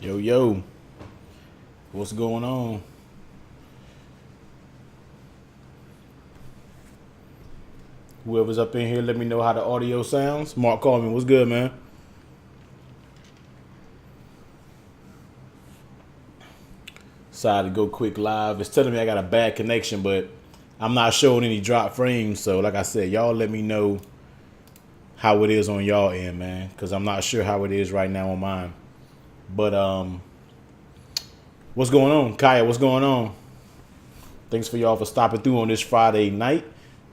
Yo, yo, what's going on? Whoever's up in here, let me know how the audio sounds. Mark Coleman, what's good, man? Decided to go quick live. It's telling me I got a bad connection, but I'm not showing any drop frames. So, like I said, y'all let me know how it is on y'all end, man, because I'm not sure how it is right now on mine. But what's going on, Kaya? What's going on? Thanks for y'all for stopping through on this Friday night.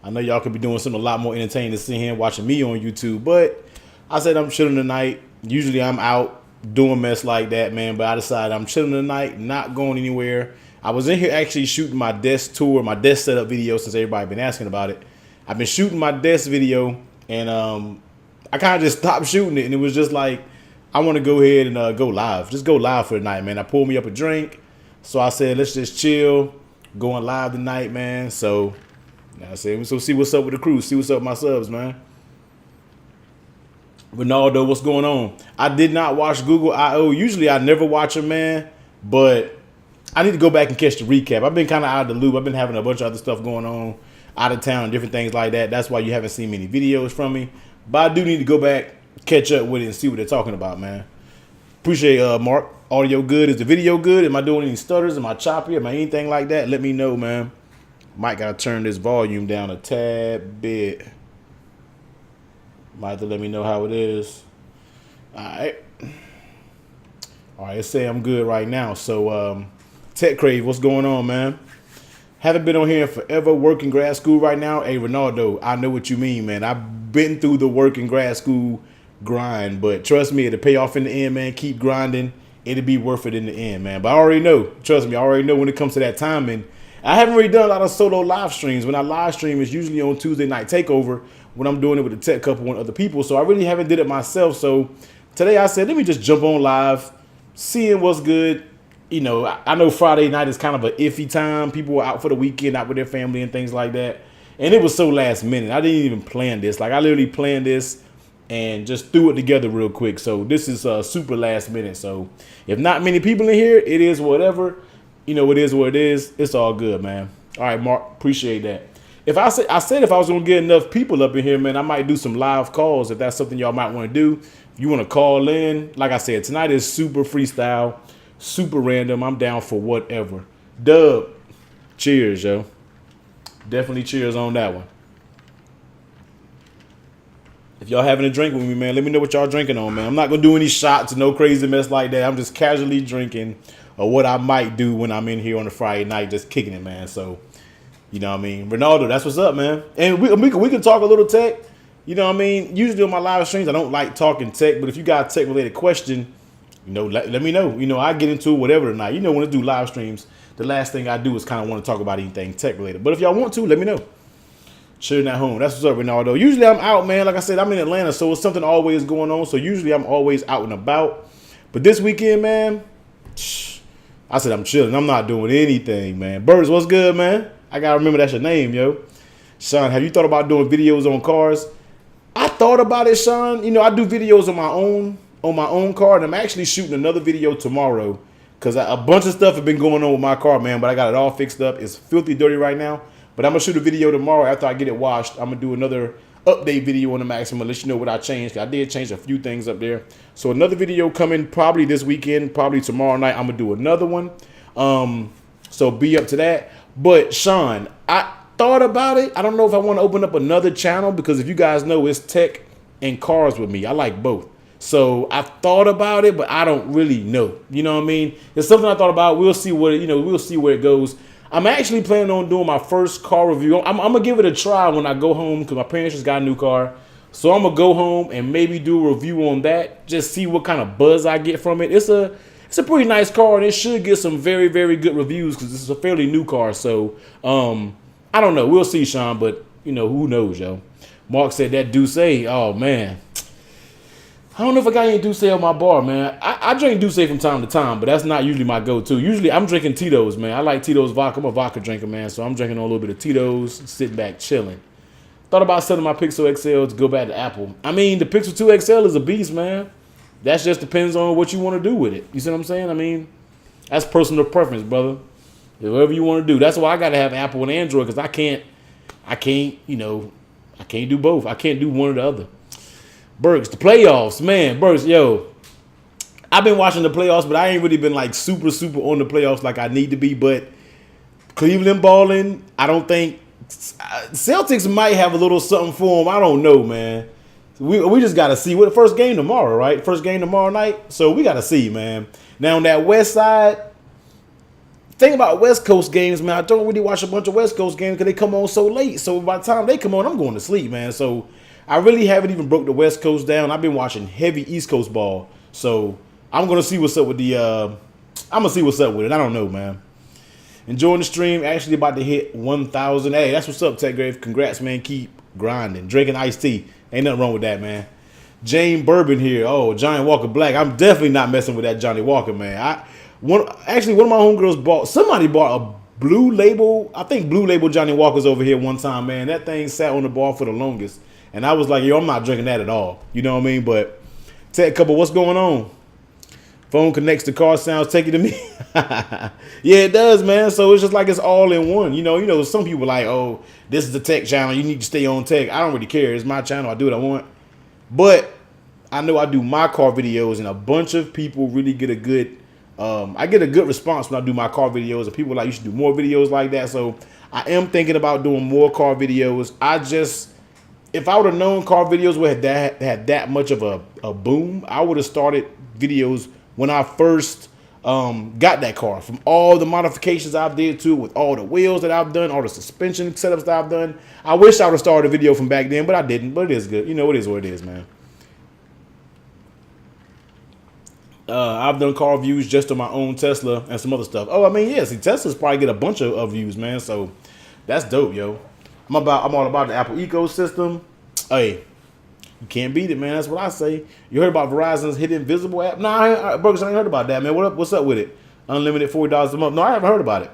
I know y'all could be doing something a lot more entertaining than sitting here watching me on YouTube, but I said I'm chilling tonight. Usually I'm out doing mess like that, man, but I decided I'm chilling tonight, not going anywhere. I was in here actually shooting my desk tour, my desk setup video since everybody been asking about it. I've been shooting my desk video, and I kind of just stopped shooting it, and it was just like, I want to go ahead and go live. Just go live for the night, man. I pulled me up a drink, so I said, let's just chill, going live tonight, man. So I said, so see what's up with the crew, see what's up with my subs, man. Ronaldo, what's going on? I did not watch Google I/O. Usually I never watch them, man, but I need to go back and catch the recap. I've been kind of out of the loop. I've been having a bunch of other stuff going on out of town, different things like that. That's why you haven't seen many videos from me. But I do need to go back, catch up with it, and see what they're talking about, man. Appreciate Mark. Audio good? Is the video good? Am I doing any stutters? Am I choppy? Am I anything like that? Let me know, man. Might gotta turn this volume down a tad bit. Might have to let me know how it is. Alright. Alright, let's say I'm good right now. So Tech Crave, what's going on, man? Haven't been on here in forever, working grad school right now. Hey Ronaldo, I know what you mean, man. I've been through the working grad school grind, but trust me, it'll pay off in the end, man. Keep grinding. It'll be worth it in the end, man. But I already know, trust me, I already know when it comes to that timing. I haven't really done a lot of solo live streams. When I live stream, it's usually on Tuesday Night Takeover when I'm doing it with a tech couple and other people. So I really haven't did it myself. So today I said, let me just jump on live, seeing what's good. You know, I know Friday night is kind of an iffy time. People are out for the weekend, out with their family and things like that. And it was so last minute. I didn't even plan this. Like I literally planned this and just threw it together real quick. So this is super last minute. So if not many people in here, it is whatever. You know, it is what it is. It's all good, man. All right, Mark, appreciate that. If I said if I was gonna get enough people up in here, man, I might do some live calls if that's something y'all might want to do. If you want to call in, like I said, tonight is super freestyle, super random. I'm down for whatever. Dub, cheers, yo. Definitely cheers on that one. If y'all having a drink with me, man, let me know what y'all drinking on, man. I'm not gonna do any shots or no crazy mess like that. I'm just casually drinking, or what I might do when I'm in here on a Friday night, just kicking it, man. So, you know what I mean? Ronaldo, that's what's up, man. And we can talk a little tech. You know what I mean? Usually on my live streams, I don't like talking tech, but if you got a tech related question, you know, let me know. You know, I get into whatever tonight. You know, when I do live streams, the last thing I do is kind of want to talk about anything tech related. But if y'all want to, let me know. Chilling at home. That's what's up, Ronaldo. Usually I'm out, man. Like I said, I'm in Atlanta, so it's something always going on. So usually I'm always out and about. But this weekend, man, I said I'm chilling. I'm not doing anything, man. Birds, what's good, man? I gotta remember that's your name, yo. Sean, have you thought about doing videos on cars? I thought about it, Sean. You know, I do videos on my own car, and I'm actually shooting another video tomorrow because a bunch of stuff have been going on with my car, man. But I got it all fixed up. It's filthy dirty right now. But I'm gonna shoot a video tomorrow after I get it washed. I'm gonna do another update video on the Maxima, let you know what I changed. I did change a few things up there. So another video coming probably this weekend, probably tomorrow night. I'm gonna do another one. So be up to that. But Sean, I thought about it. I don't know if I want to open up another channel because if you guys know, it's tech and cars with me. I like both. So I thought about it, but I don't really know. You know what I mean? It's something I thought about. We'll see what we'll see where it goes. I'm actually planning on doing my first car review. I'm gonna give it a try when I go home because my parents just got a new car. So I'm gonna go home and maybe do a review on that. Just see what kind of buzz I get from it. It's a pretty nice car and it should get some very, very good reviews because this is a fairly new car. So I don't know. We'll see, Sean, but you know, who knows, yo. Mark said that Douce. Oh man. I don't know if I got any Douce on my bar, man. I drink Douce from time to time, but that's not usually my go-to. Usually I'm drinking Tito's, man. I like Tito's vodka. I'm a vodka drinker, man. So I'm drinking a little bit of Tito's, sitting back, chilling. Thought about selling my Pixel XL to go back to Apple. I mean, the Pixel 2 XL is a beast, man. That just depends on what you want to do with it. You see what I'm saying? I mean, that's personal preference, brother. Whatever you want to do. That's why I got to have Apple and Android, because I can't, I can't do both. I can't do one or the other. Burks, the playoffs, man. Burks, yo, I've been watching the playoffs, but I ain't really been like super on the playoffs like I need to be. But Cleveland balling, I don't think Celtics might have a little something for them. I don't know, man. We just got to see. What the first game tomorrow, right? First game tomorrow night. So we got to see, man. Now on that West side, thing about West Coast games, man, I don't really watch a bunch of West Coast games because they come on so late. So by the time they come on, I'm going to sleep, man. So I really haven't even broke the West Coast down. I've been watching heavy East Coast ball. So I'm going to see what's up with the I'm going to see what's up with it. I don't know, man. Enjoying the stream. Actually about to hit 1,000. Hey, that's what's up, Tech Grave. Congrats, man. Keep grinding. Drinking iced tea. Ain't nothing wrong with that, man. Jane Bourbon here. Oh, Johnny Walker Black. I'm definitely not messing with that Johnny Walker, man. One of my homegirls somebody bought a blue label. I think blue label Johnny Walker's over here one time, man. That thing sat on the bar for the longest. And I was like, yo, I'm not drinking that at all. You know what I mean? But Tech Couple, what's going on? Phone connects to car sounds, take it to me. Yeah, it does, man. So it's just like it's all in one. You know, some people like, oh, this is the tech channel. You need to stay on tech. I don't really care. It's my channel. I do what I want. But I know I do my car videos, and a bunch of people really get a good I get a good response when I do my car videos, and people are like, you should do more videos like that. So I am thinking about doing more car videos. If I would have known car videos would have had that much of a boom, I would have started videos when I first got that car, from all the modifications I've did to it, with all the wheels that I've done, all the suspension setups that I've done. I wish I would have started a video from back then, but I didn't. But it is good. You know, it is what it is, man. I've done car views just on my own Tesla and some other stuff. Oh, I mean, yeah, see, Teslas probably get a bunch of views, man. So that's dope, yo. I'm all about the Apple ecosystem. Hey, you can't beat it, man. That's what I say. You heard about Verizon's Hit Invisible app? Nah, Burgers, I ain't heard about that, man. What's up with it? Unlimited $40 a month. No, I haven't heard about it.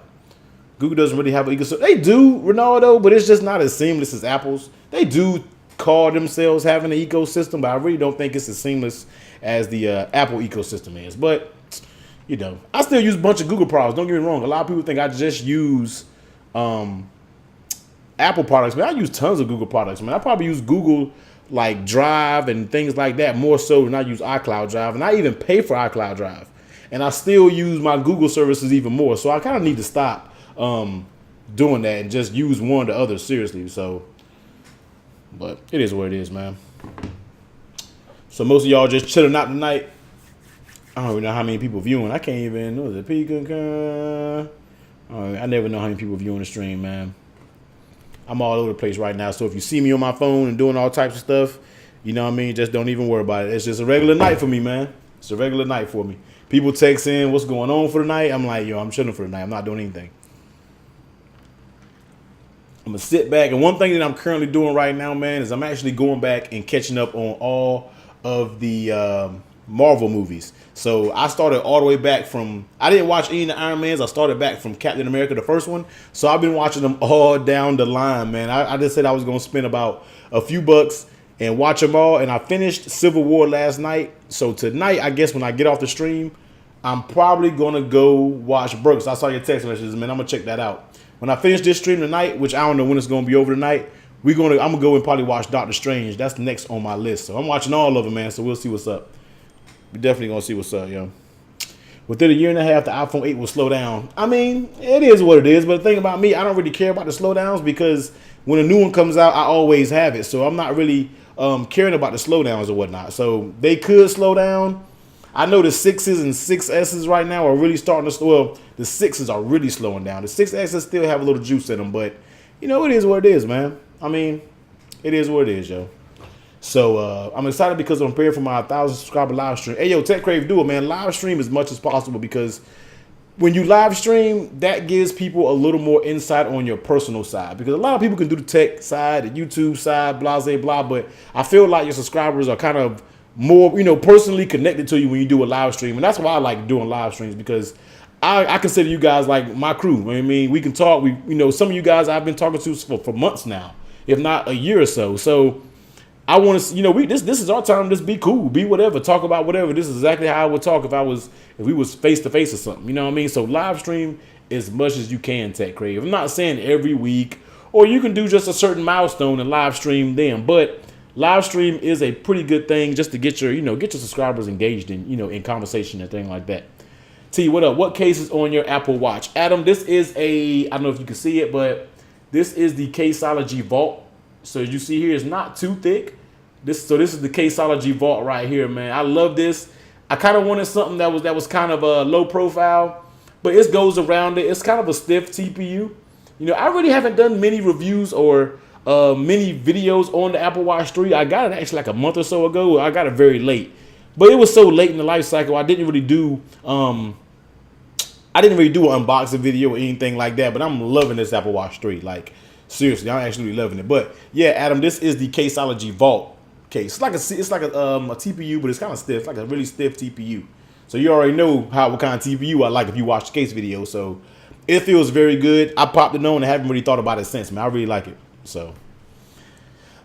Google doesn't really have an ecosystem. They do, Ronaldo, but it's just not as seamless as Apple's. They do call themselves having an ecosystem, but I really don't think it's as seamless as the Apple ecosystem is. But, you know, I still use a bunch of Google products. Don't get me wrong. A lot of people think I just use Apple products. Man, I use tons of Google products, man. I probably use Google like Drive and things like that more so than I use iCloud Drive. And I even pay for iCloud Drive. And I still use my Google services even more. So I kind of need to stop doing that and just use one or the other seriously. So, but it is what it is, man. So most of y'all just chilling out tonight. I don't even know how many people viewing. I can't even know the people. I never know how many people viewing the stream, man. I'm all over the place right now. So if you see me on my phone and doing all types of stuff, you know what I mean? Just don't even worry about it. It's just a regular night for me, man. It's a regular night for me. People text in, what's going on for the night? I'm like, yo, I'm chilling for the night. I'm not doing anything. I'm going to sit back. And one thing that I'm currently doing right now, man, is I'm actually going back and catching up on all of the Marvel movies. So I started all the way back from, I didn't watch any of the Iron Mans. I started back from Captain America, the first one. So I've been watching them all down the line, man. I just said I was going to spend about a few bucks and watch them all. And I finished Civil War last night. So tonight, I guess when I get off the stream, I'm probably going to go watch Burks. I saw your text messages, man. I'm going to check that out. When I finish this stream tonight, which I don't know when it's going to be over tonight, I'm going to go and probably watch Doctor Strange. That's next on my list. So I'm watching all of them, man. So we'll see what's up. We're definitely going to see what's up, yo. Within a year and a half, the iPhone 8 will slow down. I mean, it is what it is. But the thing about me, I don't really care about the slowdowns because when a new one comes out, I always have it. So I'm not really caring about the slowdowns or whatnot. So they could slow down. I know the 6s and 6Ss right now are really starting to slow. Well, the 6s are really slowing down. The 6Ss still have a little juice in them. But, you know, it is what it is, man. I mean, it is what it is, yo. So I'm excited because I'm preparing for my 1,000 subscriber live stream. Hey, yo, Tech Crave, do it, man. Live stream as much as possible because when you live stream, that gives people a little more insight on your personal side. Because a lot of people can do the tech side, the YouTube side, blah, blah, blah. But I feel like your subscribers are kind of more, you know, personally connected to you when you do a live stream. And that's why I like doing live streams because I consider you guys like my crew. You know what I mean, we can talk. You know, some of you guys I've been talking to for months now, if not a year or so. So I want to, this is our time. Just be cool, be whatever, talk about whatever. This is exactly how I would talk if we was face to face or something. You know what I mean? So live stream as much as you can, Tech Crave. I'm not saying every week, or you can do just a certain milestone and live stream them, but live stream is a pretty good thing just to get your subscribers engaged in conversation and thing like that. T, what up? What case is on your Apple Watch? Adam, this is I don't know if you can see it, but this is the Caseology Vault. So as you see here, it's not too thick. This is the Caseology Vault right here, man. I love this. I kind of wanted something that was kind of a low profile, but it goes around it. It's kind of a stiff TPU. I really haven't done many reviews or many videos on the Apple Watch 3. I got it actually like a month or so ago. I got it very late, but it was so late in the life cycle. I didn't really do an unboxing video or anything like that. But I'm loving this Apple Watch 3. Like seriously, I'm actually loving it. But yeah, Adam, this is the Caseology Vault case. It's like a TPU, but it's kind of stiff. It's like a really stiff TPU. So you already know what kind of TPU I like if you watch the case video. So it feels very good. I popped it on and haven't really thought about it since, man. I really like it. So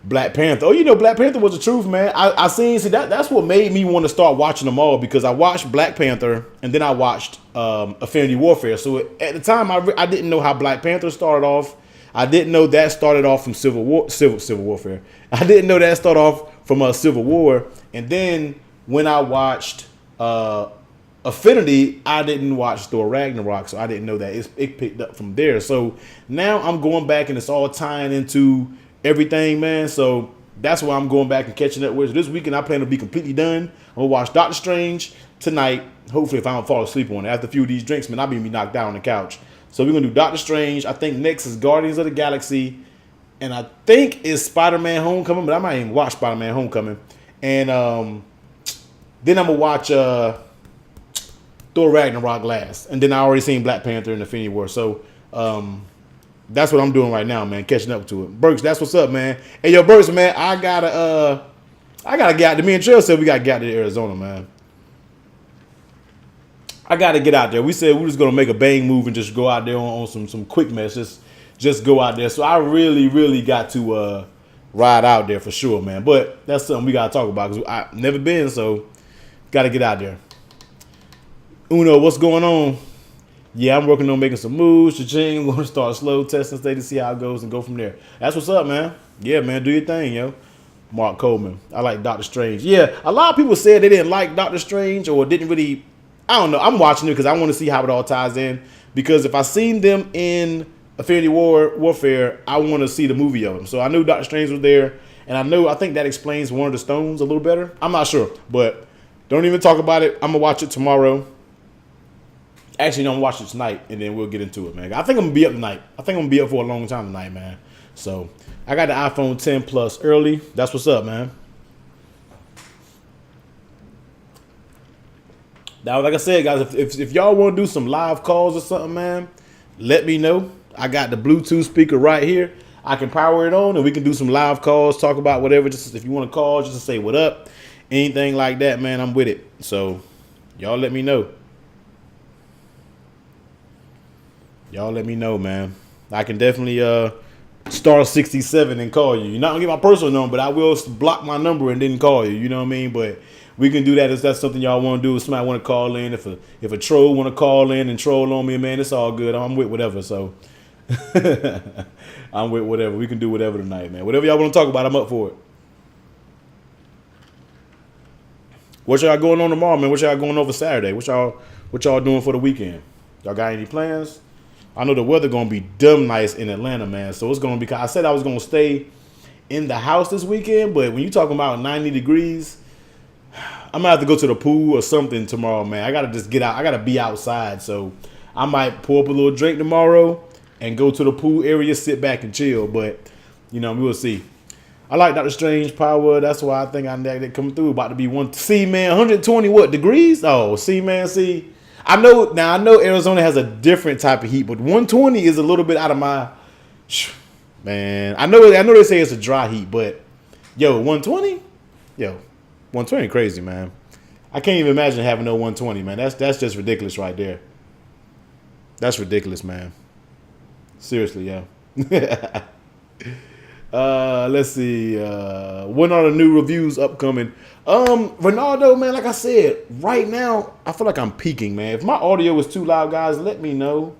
Black Panther. Oh, Black Panther was the truth, man. That's what made me want to start watching them all, because I watched Black Panther and then I watched Affinity Warfare. So at the time, I didn't know how Black Panther started off. I didn't know that started off from Civil Warfare. I didn't know that started off from Civil War. And then when I watched Affinity, I didn't watch Thor Ragnarok, so I didn't know that it picked up from there. So now I'm going back and it's all tying into everything, man. So that's why I'm going back and catching up with. This weekend I plan to be completely done. I'm gonna watch Doctor Strange tonight. Hopefully, if I don't fall asleep on it after a few of these drinks, man, I'll be knocked down on the couch. So we're gonna do Doctor Strange. I think next is Guardians of the Galaxy, and I think it's Spider-Man Homecoming, but I might even watch Spider-Man Homecoming. And then I'm gonna watch Thor Ragnarok last, and then I already seen Black Panther and Infinity War. So that's what I'm doing right now, man. Catching up to it. Burks, that's what's up, man. Hey, yo, Burks, man, I gotta get out there. Me and Trail said we gotta get out to Arizona, man. I gotta get out there. We said we was gonna make a bang move and just go out there on some quick mess. Just go out there. So I really, really got to ride out there for sure, man. But that's something we gotta talk about because I've never been, so gotta get out there. Uno, what's going on? Yeah, I'm working on making some moves. Cha-ching, we're going to start slow, test and stay to see how it goes and go from there. That's what's up, man. Yeah, man, do your thing, yo. Mark Coleman. I like Doctor Strange. Yeah, a lot of people said they didn't like Doctor Strange or didn't really, I don't know. I'm watching it because I want to see how it all ties in. Because if I seen them in Infinity Warfare, I want to see the movie of them. So I knew Doctor Strange was there. And I think that explains one of the stones a little better. I'm not sure, but don't even talk about it. I'm going to watch it tomorrow. Actually, no, I'm watching it tonight, and then we'll get into it, man. I think I'm going to be up tonight. I think I'm going to be up for a long time tonight, man. So, I got the iPhone 10 Plus early. That's what's up, man. Now, like I said, guys, if y'all want to do some live calls or something, man, let me know. I got the Bluetooth speaker right here. I can power it on, and we can do some live calls, talk about whatever. Just if you want to call, just to say what up, anything like that, man, I'm with it. So, y'all let me know. Y'all let me know, man. I can definitely star 67 and call you. You're not going to get my personal number, but I will block my number and then call you. You know what I mean? But we can do that if that's something y'all want to do. If somebody want to call in, if a troll want to call in and troll on me, man, it's all good. I'm with whatever. So I'm with whatever. We can do whatever tonight, man. Whatever y'all want to talk about, I'm up for it. What y'all going on tomorrow, man? What y'all going on for Saturday? What y'all doing for the weekend? Y'all got any plans? I know the weather going to be dumb nice in Atlanta, man. So it's going to be, I said I was going to stay in the house this weekend, but when you talking about 90 degrees, I'm going to have to go to the pool or something tomorrow, man. I got to just get out. I got to be outside. So I might pour up a little drink tomorrow and go to the pool area, sit back and chill. But, we will see. I like Doctor Strange power. That's why I think they coming through. About to be 120 what degrees? Oh, see. I know Arizona has a different type of heat, but 120 is a little bit out of my, man. I know they say it's a dry heat, but 120? 120 crazy, man. I can't even imagine having no 120, man. That's just ridiculous right there. That's ridiculous, man. Seriously, yeah. Let's see. When are the new reviews upcoming? Ronaldo, man, like I said, right now, I feel like I'm peaking, man. If my audio was too loud, guys, let me know.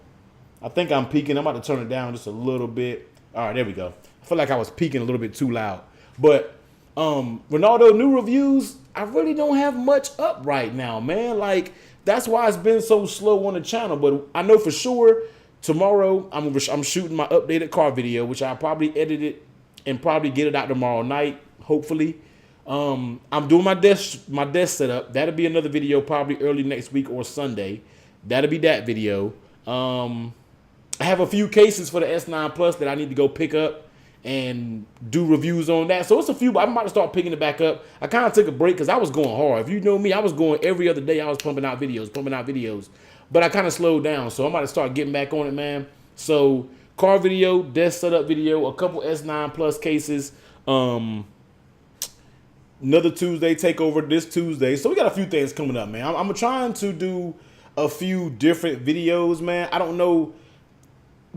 I think I'm peaking. I'm about to turn it down just a little bit. All right, there we go. I feel like I was peaking a little bit too loud. But Ronaldo new reviews, I really don't have much up right now, man. Like, that's why it's been so slow on the channel. But I know for sure tomorrow I'm shooting my updated car video, which I'll probably edit it and probably get it out tomorrow night, hopefully. I'm doing my desk setup. That'll be another video probably early next week or Sunday. That'll be that video. I have a few cases for the S9 Plus that I need to go pick up and do reviews on that. So it's a few, but I'm about to start picking it back up. I kind of took a break because I was going hard. If you know me, I was going every other day. I was pumping out videos. But I kind of slowed down. So I'm about to start getting back on it, man. So car video, desk setup video, a couple S9 Plus cases. Another Tuesday takeover this Tuesday. So we got a few things coming up, man. I'm trying to do a few different videos, man. I don't know.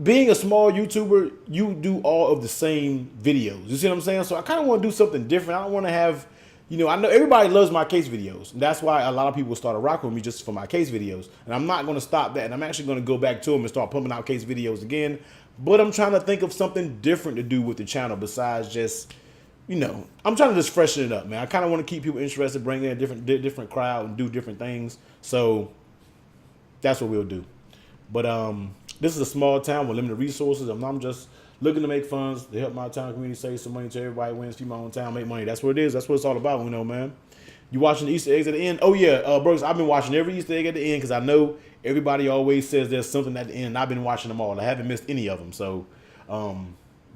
Being a small YouTuber, you do all of the same videos. You see what I'm saying? So I kind of want to do something different. I don't want to have, I know everybody loves my case videos. And that's why a lot of people started rocking with me just for my case videos. And I'm not going to stop that. And I'm actually going to go back to them and start pumping out case videos again. But I'm trying to think of something different to do with the channel besides just, I'm trying to just freshen it up, man. I kind of want to keep people interested, bring in a different crowd and do different things. So that's what we'll do. But this is a small town with limited resources. I'm just looking to make funds to help my town community, save some money to everybody, wins, feed my own town, make money. That's what it is. That's what it's all about, man. You watching the Easter eggs at the end? Oh, yeah, Brooks, I've been watching every Easter egg at the end because I know everybody always says there's something at the end, and I've been watching them all. I haven't missed any of them, so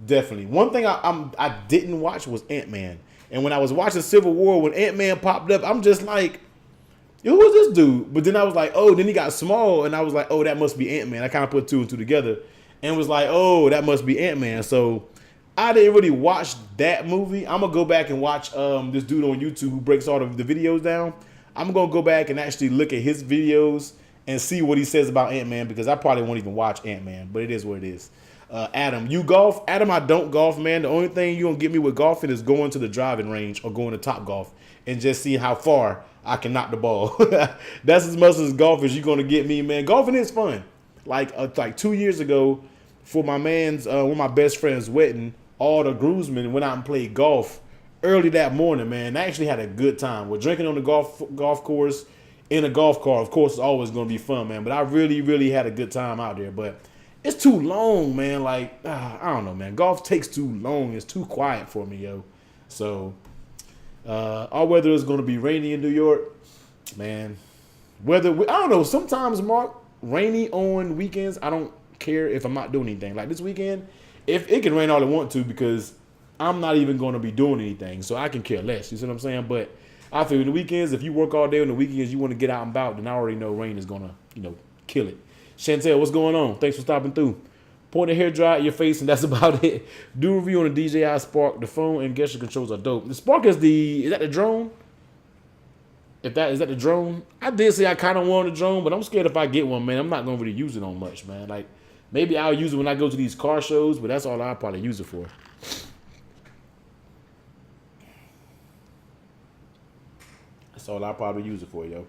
definitely. One thing I didn't watch was Ant-Man. And when I was watching Civil War, when Ant-Man popped up, I'm just like, who was this dude? But then I was like, oh, then he got small, and I was like, oh, that must be Ant-Man. I kind of put two and two together and was like, oh, that must be Ant-Man. So I didn't really watch that movie. I'm going to go back and watch this dude on YouTube who breaks all of the videos down. I'm going to go back and actually look at his videos and see what he says about Ant-Man because I probably won't even watch Ant-Man, but it is what it is. Adam, you golf? Adam, I don't golf, man. The only thing you're going to get me with golfing is going to the driving range or going to Top Golf and just see how far I can knock the ball. That's as much as golf as you're going to get me, man. Golfing is fun. Like 2 years ago, for my man's, one of my best friends' wedding, all the groomsmen went out and played golf early that morning, man. I actually had a good time. We're drinking on the golf course in a golf car. Of course, it's always going to be fun, man. But I really, really had a good time out there. But it's too long, man. Like, I don't know, man. Golf takes too long. It's too quiet for me, yo. So our weather is going to be rainy in New York, man. I don't know. Sometimes, Mark, rainy on weekends, I don't care if I'm not doing anything. Like this weekend, if it can rain all it want to because I'm not even going to be doing anything, so I can care less. You see what I'm saying? But I feel the weekends, if you work all day on the weekends, you want to get out and about, then I already know rain is going to, kill it. Chantel, what's going on? Thanks for stopping through. Point the hair dry at your face, and that's about it. Do a review on the DJI Spark. The phone and gesture controls are dope. The Spark is that the drone? Is that the drone? I did say I kind of wanted a drone, but I'm scared if I get one, man, I'm not going to really use it on much, man. Like, maybe I'll use it when I go to these car shows, but that's all I'll probably use it for. That's all I'll probably use it for, yo.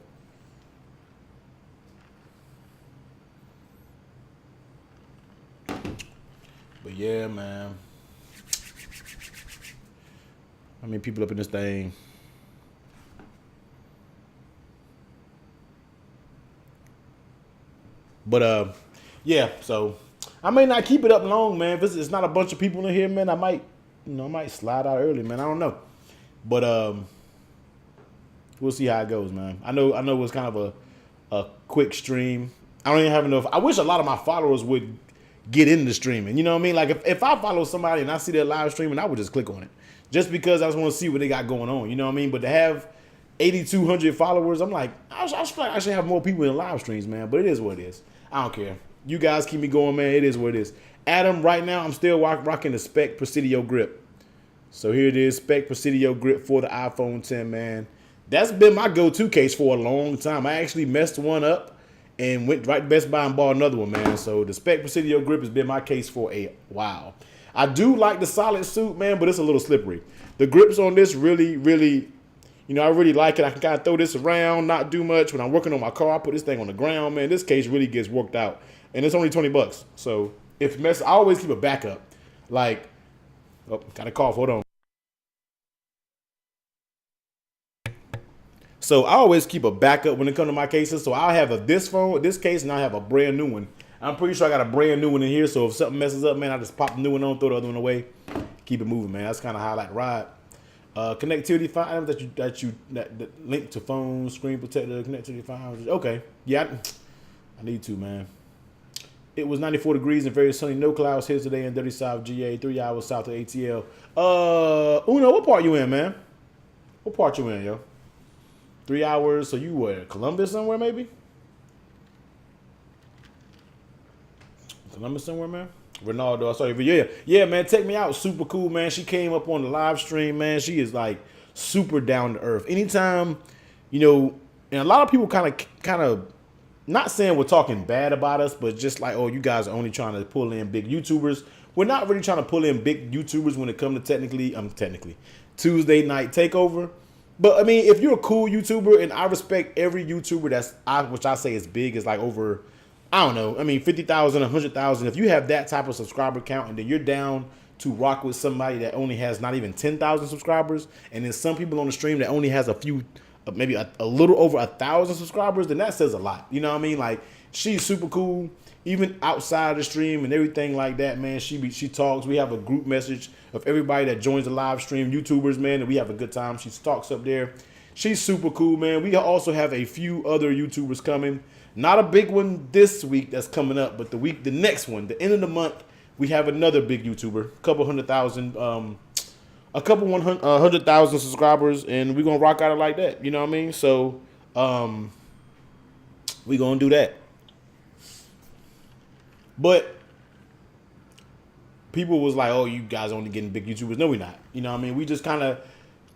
But yeah, man. How many people up in this thing? But yeah. So I may not keep it up long, man. If it's not a bunch of people in here, man, I might slide out early, man. I don't know. But we'll see how it goes, man. I know it's kind of a quick stream. I don't even have enough. I wish a lot of my followers would get into streaming. You know what I mean? Like if I follow somebody and I see their live streaming, I would just click on it. Just because I just want to see what they got going on. You know what I mean? But to have 8,200 followers, I'm like, I feel like I should have more people in live streams, man. But it is what it is. I don't care. You guys keep me going, man. It is what it is. Adam, right now, I'm still rocking the Spec Presidio grip. So here it is, Spec Presidio grip for the iPhone 10, man. That's been my go-to case for a long time. I actually messed one up and went right to Best Buy and bought another one, man. So the Spec Presidio grip has been my case for a while. I do like the solid suit, man, but it's a little slippery. The grips on this really, really, I really like it. I can kind of throw this around, not do much. When I'm working on my car, I put this thing on the ground, man. This case really gets worked out. And it's only $20. So if mess, I always keep a backup. Like, oh, got a cough, hold on. So I always keep a backup when it comes to my cases. So I'll have this case, and I have a brand new one. I'm pretty sure I got a brand new one in here. So if something messes up, man, I just pop the new one on, throw the other one away, keep it moving, man. That's kind of how I like to ride. Connectivity items that link to phones, screen protector, connectivity files. Okay, yeah, I need to, man. It was 94 degrees and very sunny, no clouds here today in Dirty South GA, 3 hours south of ATL. Uno, what part you in, man? What part you in, yo? 3 hours, so you were Columbus somewhere, maybe? Columbus somewhere, man? Ronaldo, I saw your video. Yeah, man, take me out. Super cool, man. She came up on the live stream, man. She is like super down to earth. Anytime, and a lot of people kind of, not saying we're talking bad about us, but just like, oh, you guys are only trying to pull in big YouTubers. We're not really trying to pull in big YouTubers when it comes to technically Tuesday Night Takeover. But I mean, if you're a cool YouTuber, and I respect every YouTuber which I say is big, is like over, I don't know, I mean, 50,000, 100,000. If you have that type of subscriber count and then you're down to rock with somebody that only has not even 10,000 subscribers, and then some people on the stream that only has a few, maybe a little over 1,000 subscribers, then that says a lot. You know what I mean? Like, she's super cool, even outside of the stream and everything like that, man. She talks. We have a group message of everybody that joins the live stream, YouTubers, man, and we have a good time. She talks up there. She's super cool, man. We also have a few other YouTubers coming. Not a big one this week that's coming up, but the next one, the end of the month, we have another big YouTuber, a couple 100,000 subscribers, and we're gonna rock out it like that. You know what I mean? So we gonna do that. But people was like, oh, you guys only getting big YouTubers. No, we're not. You know what I mean? We just kind of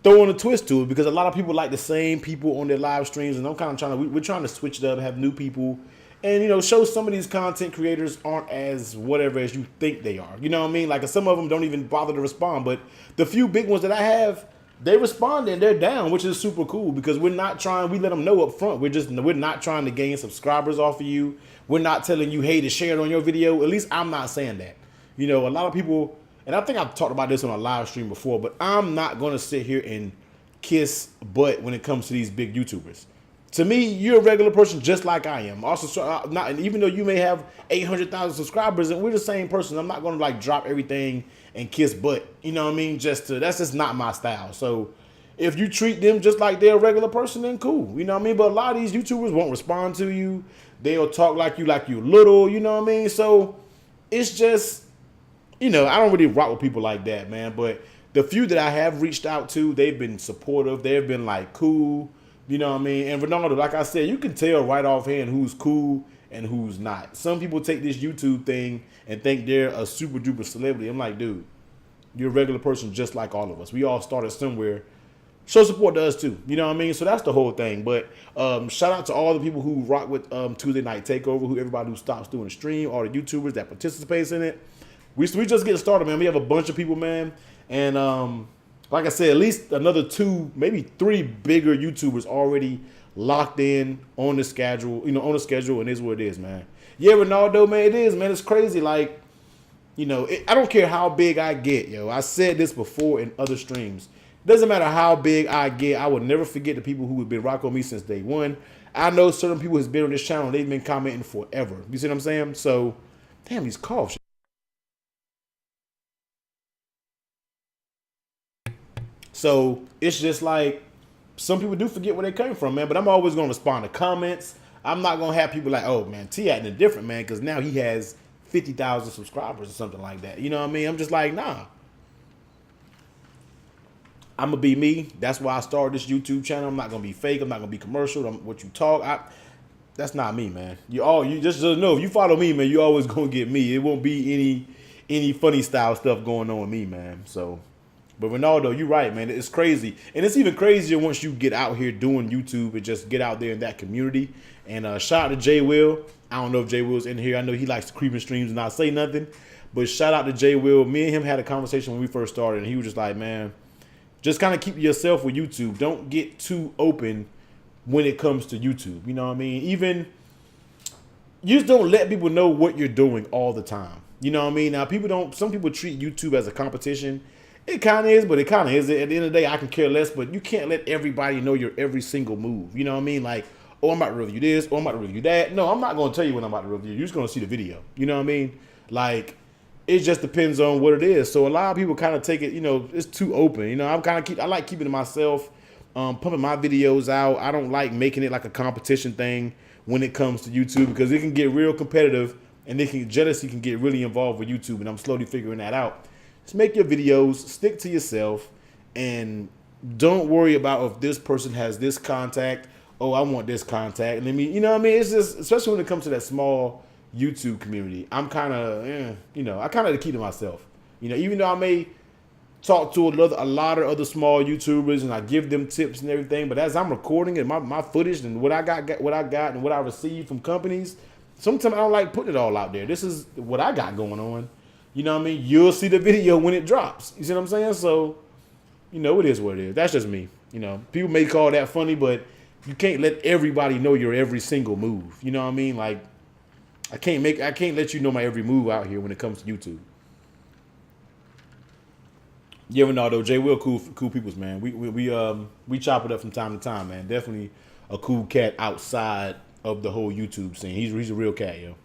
throwing a twist to it because a lot of people like the same people on their live streams, and I'm kind of we're trying to switch it up, have new people, and show some of these content creators aren't as whatever as you think they are. You know what I mean? Like, some of them don't even bother to respond, but the few big ones that I have, they respond and they're down, which is super cool because we let them know up front. We're not trying to gain subscribers off of you. We're not telling you, hey, to share it on your video. At least I'm not saying that. A lot of people, and I think I've talked about this on a live stream before, but I'm not going to sit here and kiss butt when it comes to these big YouTubers. To me, you're a regular person just like I am. Also, and even though you may have 800,000 subscribers, and we're the same person, I'm not going to drop everything and kiss butt. You know what I mean? That's just not my style. So if you treat them just like they're a regular person, then cool. You know what I mean? But a lot of these YouTubers won't respond to you. They'll talk like you little. You know what I mean? So it's just, I don't really rock with people like that, man. But the few that I have reached out to, they've been supportive. They've been cool. You know what I mean? And Ronaldo, like I said, you can tell right offhand who's cool and who's not. Some people take this YouTube thing and think they're a super duper celebrity. I'm like, dude, you're a regular person just like all of us. We all started somewhere. Show support to us too. You know what I mean? So that's the whole thing. But shout out to all the people who rock with Tuesday Night Takeover, everybody who stops doing the stream, all the YouTubers that participates in it. We just getting started, man. We have a bunch of people, man. And like I said, at least another 2, maybe 3 bigger YouTubers already locked in on the schedule. And is what it is, man. Yeah, Ronaldo, man, it is, man. It's crazy. I don't care how big I get, yo. I said this before in other streams. Doesn't matter how big I get, I will never forget the people who have been rocking with me since day one. I know certain people has been on this channel. They've been commenting forever. You see what I'm saying? So, damn, these coughs. So it's just like some people do forget where they came from, man. But I'm always going to respond to comments. I'm not going to have people like, oh, man, T acting different, man, because now he has 50,000 subscribers or something like that. You know what I mean? I'm just like, nah. I'm going to be me. That's why I started this YouTube channel. I'm not going to be fake. I'm not going to be commercial. What you talk, that's not me, man. You just know, if you follow me, man, you always going to get me. It won't be any funny style stuff going on with me, man. So, but Ronaldo, you're right, man. It's crazy. And it's even crazier once you get out here doing YouTube and just get out there in that community. And shout out to Jay Will. I don't know if Jay Will's in here. I know he likes to creep in streams and not say nothing. But shout out to Jay Will. Me and him had a conversation when we first started, and he was just like, man, just kind of keep yourself with YouTube. Don't get too open when it comes to YouTube. You know what I mean? Even you just don't let people know what you're doing all the time. You know what I mean? Now some people treat YouTube as a competition. It kind of is, but it kind of isn't. At the end of the day, I can care less, but you can't let everybody know your every single move. You know what I mean? Like, oh, I'm about to review this, or I'm about to review that. No, I'm not going to tell you what I'm about to review. You're just going to see the video. You know what I mean? Like, it just depends on what it is. So a lot of people kind of take it, it's too open. I like keeping it myself, pumping my videos out. I don't like making it like a competition thing when it comes to YouTube, because it can get real competitive, and jealousy can get really involved with YouTube, and I'm slowly figuring that out. Just make your videos, stick to yourself, and don't worry about if this person has this contact. Oh, I want this contact. Let me, you know what I mean? It's just, especially when it comes to that small YouTube community, I'm kind of, I kind of keep to myself. Even though I may talk to a lot of other small YouTubers and I give them tips and everything, but as I'm recording it, my footage and what I got and what I receive from companies, sometimes I don't like putting it all out there. This is what I got going on. You know what I mean? You'll see the video when it drops. You see what I'm saying? So, it is what it is. That's just me. People may call that funny, but you can't let everybody know your every single move. You know what I mean? Like, I can't let you know my every move out here when it comes to YouTube. You ever know though, Jay Will, cool peoples, man. We chop it up from time to time, man. Definitely a cool cat outside of the whole YouTube scene. He's a real cat, yo.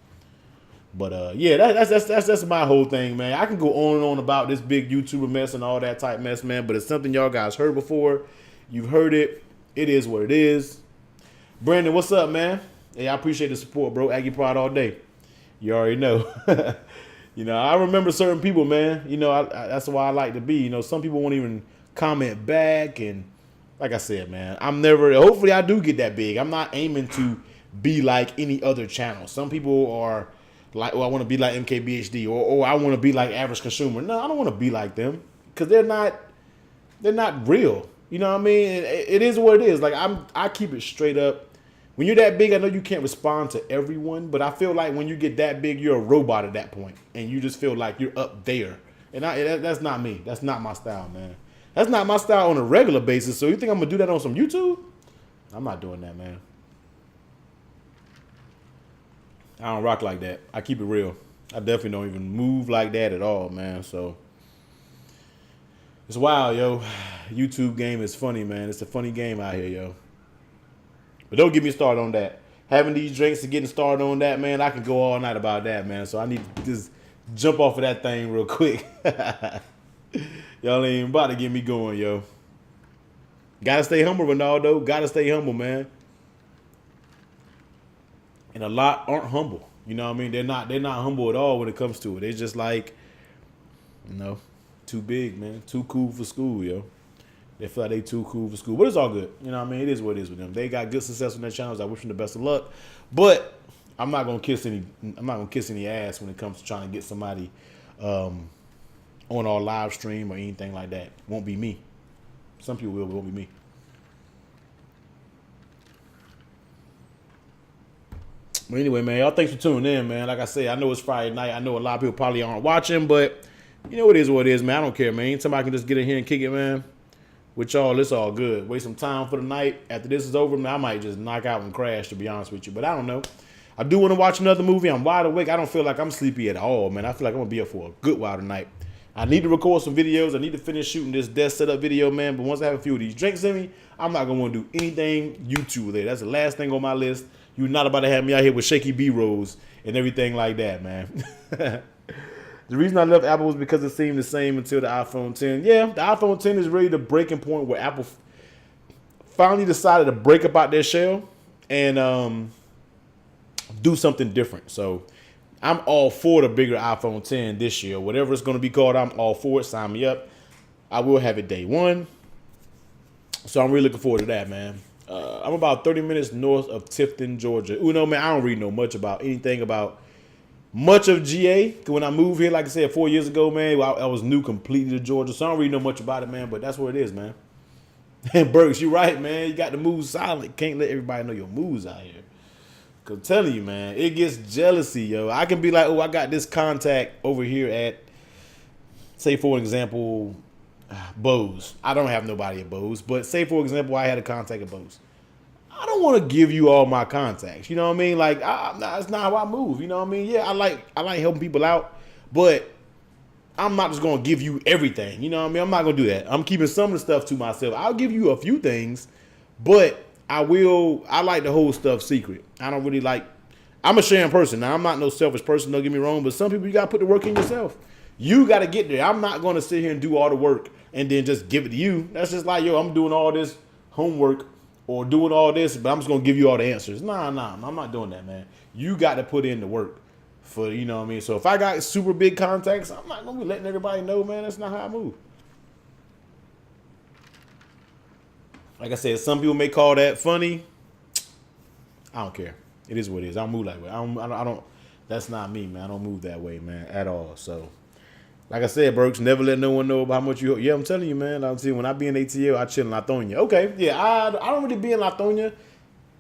But yeah, that's my whole thing, man. I can go on and on about this big YouTuber mess and all that type mess, man. But it's something y'all guys heard before. You've heard it. It is what it is. Brandon, what's up, man? Hey, I appreciate the support, bro. Aggie Pride all day. You already know. I remember certain people, man. That's why I like to be. Some people won't even comment back. And like I said, man, hopefully I do get that big. I'm not aiming to be like any other channel. Some people are like, I want to be like MKBHD or I want to be like Average Consumer. No, I don't want to be like them because they're not real. You know what I mean? It is what it is. Like I keep it straight up. When you're that big, I know you can't respond to everyone, but I feel like when you get that big, you're a robot at that point, and you just feel like you're up there. And that's not me. That's not my style, man. That's not my style on a regular basis. So you think I'm gonna do that on some YouTube? I'm not doing that, man. I don't rock like that. I keep it real. I definitely don't even move like that at all, man. So it's wild, yo. YouTube game is funny, man. It's a funny game out here, yo. But don't get me started on that. Having these drinks and getting started on that, man, I can go all night about that, man. So I need to just jump off of that thing real quick. Y'all ain't about to get me going, yo. Gotta stay humble, Ronaldo. Gotta stay humble, man. And a lot aren't humble. You know what I mean? They're not humble at all when it comes to it. They're just like, too big, man. Too cool for school, yo. They feel like they too cool for school. But it's all good. You know what I mean? It is what it is with them. They got good success on their channels. I wish them the best of luck. But I'm not gonna kiss any ass when it comes to trying to get somebody on our live stream or anything like that. Won't be me. Some people will, but it won't be me. But anyway, man, y'all thanks for tuning in, man. Like I say, I know it's Friday night. I know a lot of people probably aren't watching, but it is what it is, man. I don't care, man. Anytime I can just get in here and kick it, man. With y'all, it's all good. Waste some time for the night. After this is over, man, I might just knock out and crash, to be honest with you. But I don't know. I do want to watch another movie. I'm wide awake. I don't feel like I'm sleepy at all, man. I feel like I'm going to be up for a good while tonight. I need to record some videos. I need to finish shooting this desk setup video, man. But once I have a few of these drinks in me, I'm not going to want to do anything YouTube related. That's the last thing on my list. You're not about to have me out here with shaky B-rolls and everything like that, man. The reason I left Apple was because it seemed the same until the iPhone 10. Yeah, the iPhone 10 is really the breaking point where Apple finally decided to break up out their shell and do something different. So I'm all for the bigger iPhone 10 this year. Whatever it's going to be called, I'm all for it. Sign me up. I will have it day one. So I'm really looking forward to that, man. I'm about 30 minutes north of Tifton, Georgia. Man, I don't really know much about anything about much of GA. When I moved here, like I said, 4 years ago, man, I was new completely to Georgia. So I don't really know much about it, man, but that's what it is, man. And Burks, you're right, man. You got to move silent. Can't let everybody know your moves out here. Cause I'm telling you, man, it gets jealousy, yo. I can be like, oh, I got this contact over here at, say for example, Bose. I don't have nobody at Bose, but say for example, I had a contact at Bose. I don't want to give you all my contacts. You know what I mean? Like, that's not how I move. You know what I mean? Yeah, I like helping people out, but I'm not just gonna give you everything. You know what I mean? I'm not gonna do that. I'm keeping some of the stuff to myself. I'll give you a few things, but I like to hold stuff secret. I don't really like. I'm a sharing person. Now I'm not no selfish person. Don't get me wrong, but some people you gotta put the work in yourself. You gotta get there. I'm not gonna sit here and do all the work and then just give it to you. That's just like, yo, I'm doing all this homework or doing all this, but I'm just gonna give you all the answers. Nah, I'm not doing that, man. You got to put in the work. For, you know what I mean? So if I got super big contacts, I'm not going to be letting everybody know, man. That's not how I move. Like I said, some people may call that funny. I don't care. It is what it is. I don't move that way. I don't, that's not me, man. I don't move that way, man, at all. So, like I said, Burks, never let no one know about how much you, yeah, I'm telling you, man. I'm saying when I be in ATL, I chill in Lithonia. Okay, yeah, I don't really be in Lithonia.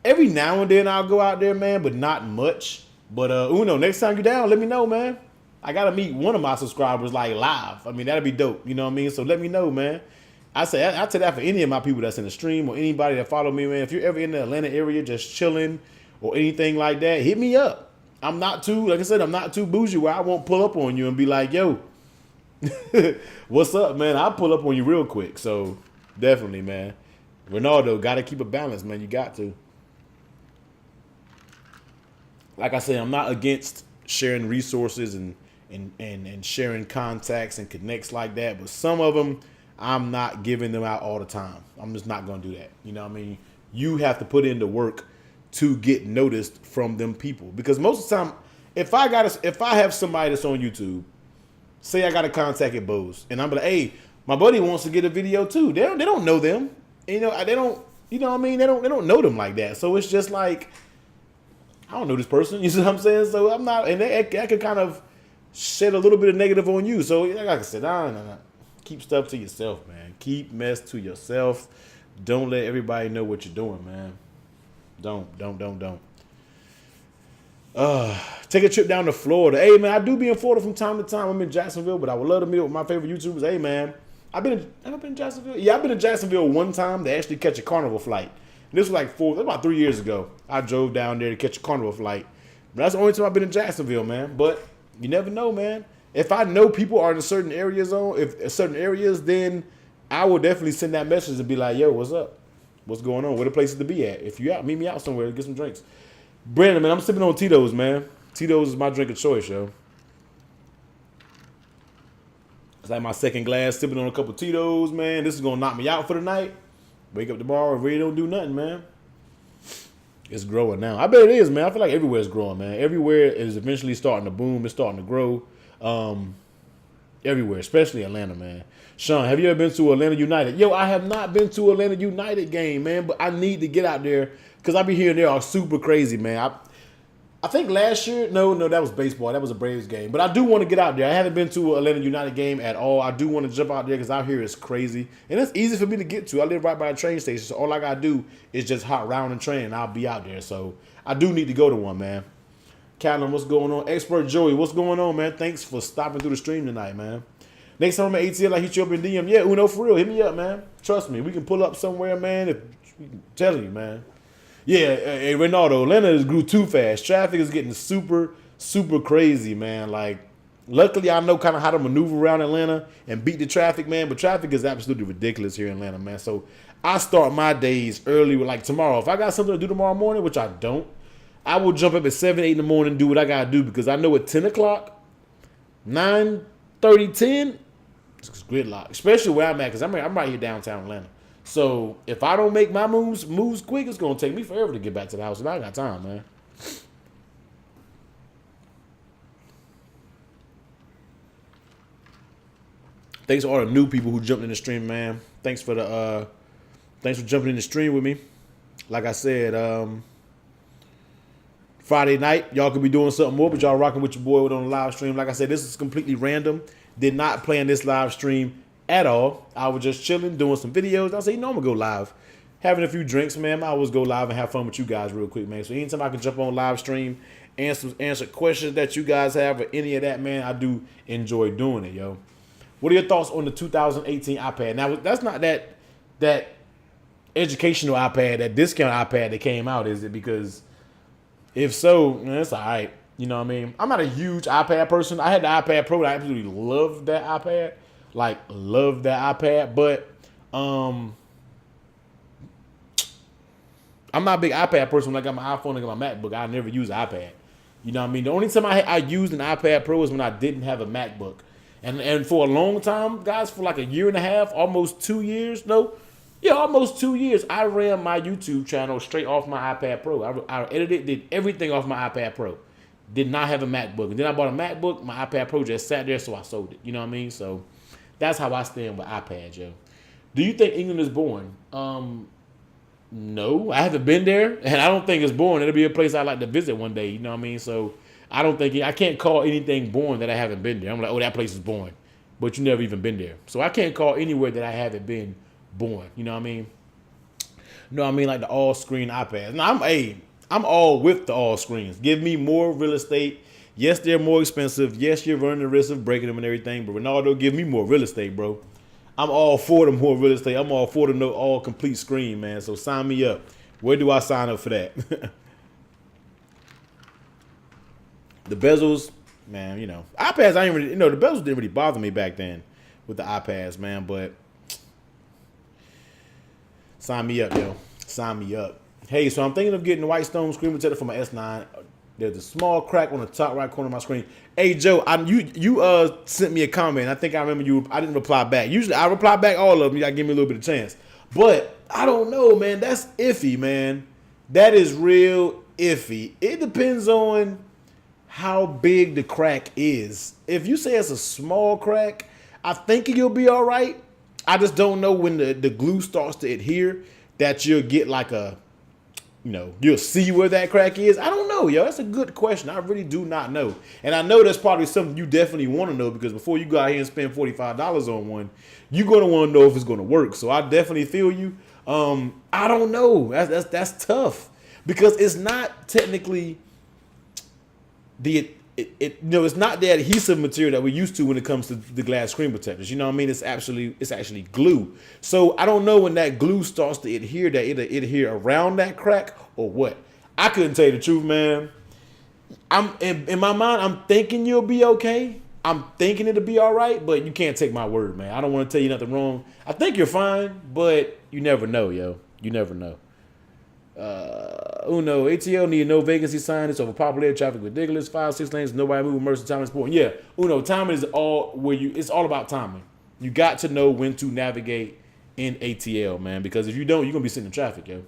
Every now and then I'll go out there, man, but not much. But Uno, next time you're down, let me know, man. I gotta meet one of my subscribers like live. I mean, that'd be dope. You know what I mean? So let me know, man. I tell that for any of my people that's in the stream or anybody that follow me, man. If you're ever in the Atlanta area just chilling or anything like that, hit me up. I'm not too, like I said, I'm not too bougie where I won't pull up on you and be like, yo, what's up, man? I'll pull up on you real quick. So definitely, man. Ronaldo, gotta keep a balance, man. You got to. Like I said, I'm not against sharing resources and sharing contacts and connects like that, but some of them, I'm not giving them out all the time. I'm just not going to do that. You know what I mean? You have to put in the work to get noticed from them people. Because most of the time, if I have somebody that's on YouTube, say I got a contact at Bose, and I'm like, hey, my buddy wants to get a video too. They don't know them. You know, they don't, you know what I mean? They don't know them like that. So it's just like, I don't know this person. You see what I'm saying? So I'm not, and that could kind of shed a little bit of negative on you. So like I said, no. Keep stuff to yourself, man. Keep mess to yourself. Don't let everybody know what you're doing, man. Don't. Take a trip down to Florida. Hey, man, I do be in Florida from time to time. I'm in Jacksonville, but I would love to meet with my favorite YouTubers. Hey, man, have I been in Jacksonville? Yeah, I've been to Jacksonville one time to actually catch a Carnival flight. And this was about 3 years ago. I drove down there to catch a Carnival flight. But that's the only time I've been in Jacksonville, man. But you never know, man. If I know people are in certain areas, then I will definitely send that message and be like, yo, what's up? What's going on? Where the places to be at? If you out, meet me out somewhere to get some drinks. Brandon, man, I'm sipping on Tito's, man. Tito's is my drink of choice, yo. It's like my second glass, sipping on a couple Tito's, man. This is going to knock me out for the night. Wake up tomorrow and really don't do nothing, man. It's growing now. I bet it is, man. I feel like everywhere is growing, man. Everywhere is eventually starting to boom. It's starting to grow. Everywhere, especially Atlanta, man. Sean, have you ever been to Atlanta United? Yo, I have not been to Atlanta United game, man, but I need to get out there because I be hearing they are super crazy, man. I think last year, no, that was baseball. That was a Braves game. But I do want to get out there. I haven't been to an Atlanta United game at all. I do want to jump out there because out here it's crazy. And it's easy for me to get to. I live right by a train station, so all I got to do is just hop around and train, and I'll be out there. So I do need to go to one, man. Callum, what's going on? Expert Joey, what's going on, man? Thanks for stopping through the stream tonight, man. Next time I'm at ATL, I hit you up in DM. Yeah, Uno, for real. Hit me up, man. Trust me. We can pull up somewhere, man. I'm telling you, man. Yeah, hey, Ronaldo, Atlanta grew too fast. Traffic is getting super, super crazy, man. Like, luckily, I know kind of how to maneuver around Atlanta and beat the traffic, man. But traffic is absolutely ridiculous here in Atlanta, man. So I start my days early, like tomorrow. If I got something to do tomorrow morning, which I don't, I will jump up at 7, 8 in the morning and do what I got to do because I know at 10 o'clock, 9:30, 10, it's gridlock, especially where I'm at because I'm right here downtown Atlanta. So if I don't make my moves quick, it's going to take me forever to get back to the house, and I got time, man. Thanks to all the new people who jumped in the stream, man. Thanks for jumping in the stream with me. Like I said, Friday night, y'all could be doing something more, but y'all rocking with your boy on the live stream. Like I said, this is completely random. Did not plan this live stream at all. I was just chilling, doing some videos. I said, I'm going to go live. having a few drinks, man. I always go live and have fun with you guys real quick, man. So anytime I can jump on live stream, answer questions that you guys have or any of that, man, I do enjoy doing it, yo. What are your thoughts on the 2018 iPad? Now, that's not that educational iPad, that discount iPad that came out, is it? Because if so, man, it's all right. You know what I mean? I'm not a huge iPad person. I had the iPad Pro. I absolutely loved that iPad. Like, loved that iPad. But I'm not a big iPad person. When I got my iPhone and got my MacBook, I never use an iPad. You know what I mean? The only time I used an iPad Pro is when I didn't have a MacBook. And for a long time, guys, for like a year and a half, almost 2 years, almost 2 years, I ran my YouTube channel straight off my iPad Pro. I edited, did everything off my iPad Pro. Did not have a MacBook. And then I bought a MacBook. My iPad Pro just sat there, so I sold it. You know what I mean? So that's how I stand with iPads, yo. Do you think England is boring? No, I haven't been there, and I don't think it's boring. It'll be a place I'd like to visit one day. You know what I mean? So I can't call anything boring that I haven't been there. I'm like, oh, that place is boring, but you never even been there. So I can't call anywhere that I haven't been boring. You know what I mean? No, I mean like the all screen iPads. Now I'm all with the all screens. Give me more real estate. Yes, they're more expensive. Yes, you're running the risk of breaking them and everything. But Ronaldo, give me more real estate, bro. I'm all for the more real estate. I'm all for the all complete screen, man. So sign me up. Where do I sign up for that? The bezels, man, iPads, the bezels didn't really bother me back then with the iPads, man. But sign me up, yo. Sign me up. Hey, so I'm thinking of getting the Whitestone screen protector for my S9. There's a small crack on the top right corner of my screen. Hey, Joe, you sent me a comment. I think I remember you. I didn't reply back. Usually I reply back all of them. You got to give me a little bit of chance. But I don't know, man. That's iffy, man. That is real iffy. It depends on how big the crack is. If you say it's a small crack, I think you'll be all right. I just don't know when the glue starts to adhere that you'll get like a, you'll see where that crack is. I don't know, yo. That's a good question. I really do not know. And I know that's probably something you definitely want to know, because before you go out here and spend $45 on one, you're going to want to know if it's going to work. So I definitely feel you. I don't know. That's tough, because it's not technically it's not the adhesive material that we're used to when it comes to the glass screen protectors. You know what I mean? It's actually glue. So I don't know when that glue starts to adhere, that it'll adhere around that crack or what. I couldn't tell you the truth, man. I'm in my mind, I'm thinking you'll be okay. I'm thinking it'll be all right, but you can't take my word, man. I don't want to tell you nothing wrong. I think you're fine, but you never know, yo. You never know. Uno, ATL need no vacancy sign. It's overpopulated, traffic ridiculous. 5-6 lanes, nobody moving. Mercy, timing is important. Yeah, Uno, timing is it's all about timing. You got to know when to navigate in ATL, man, because if you don't, you're gonna be sitting in traffic, yo.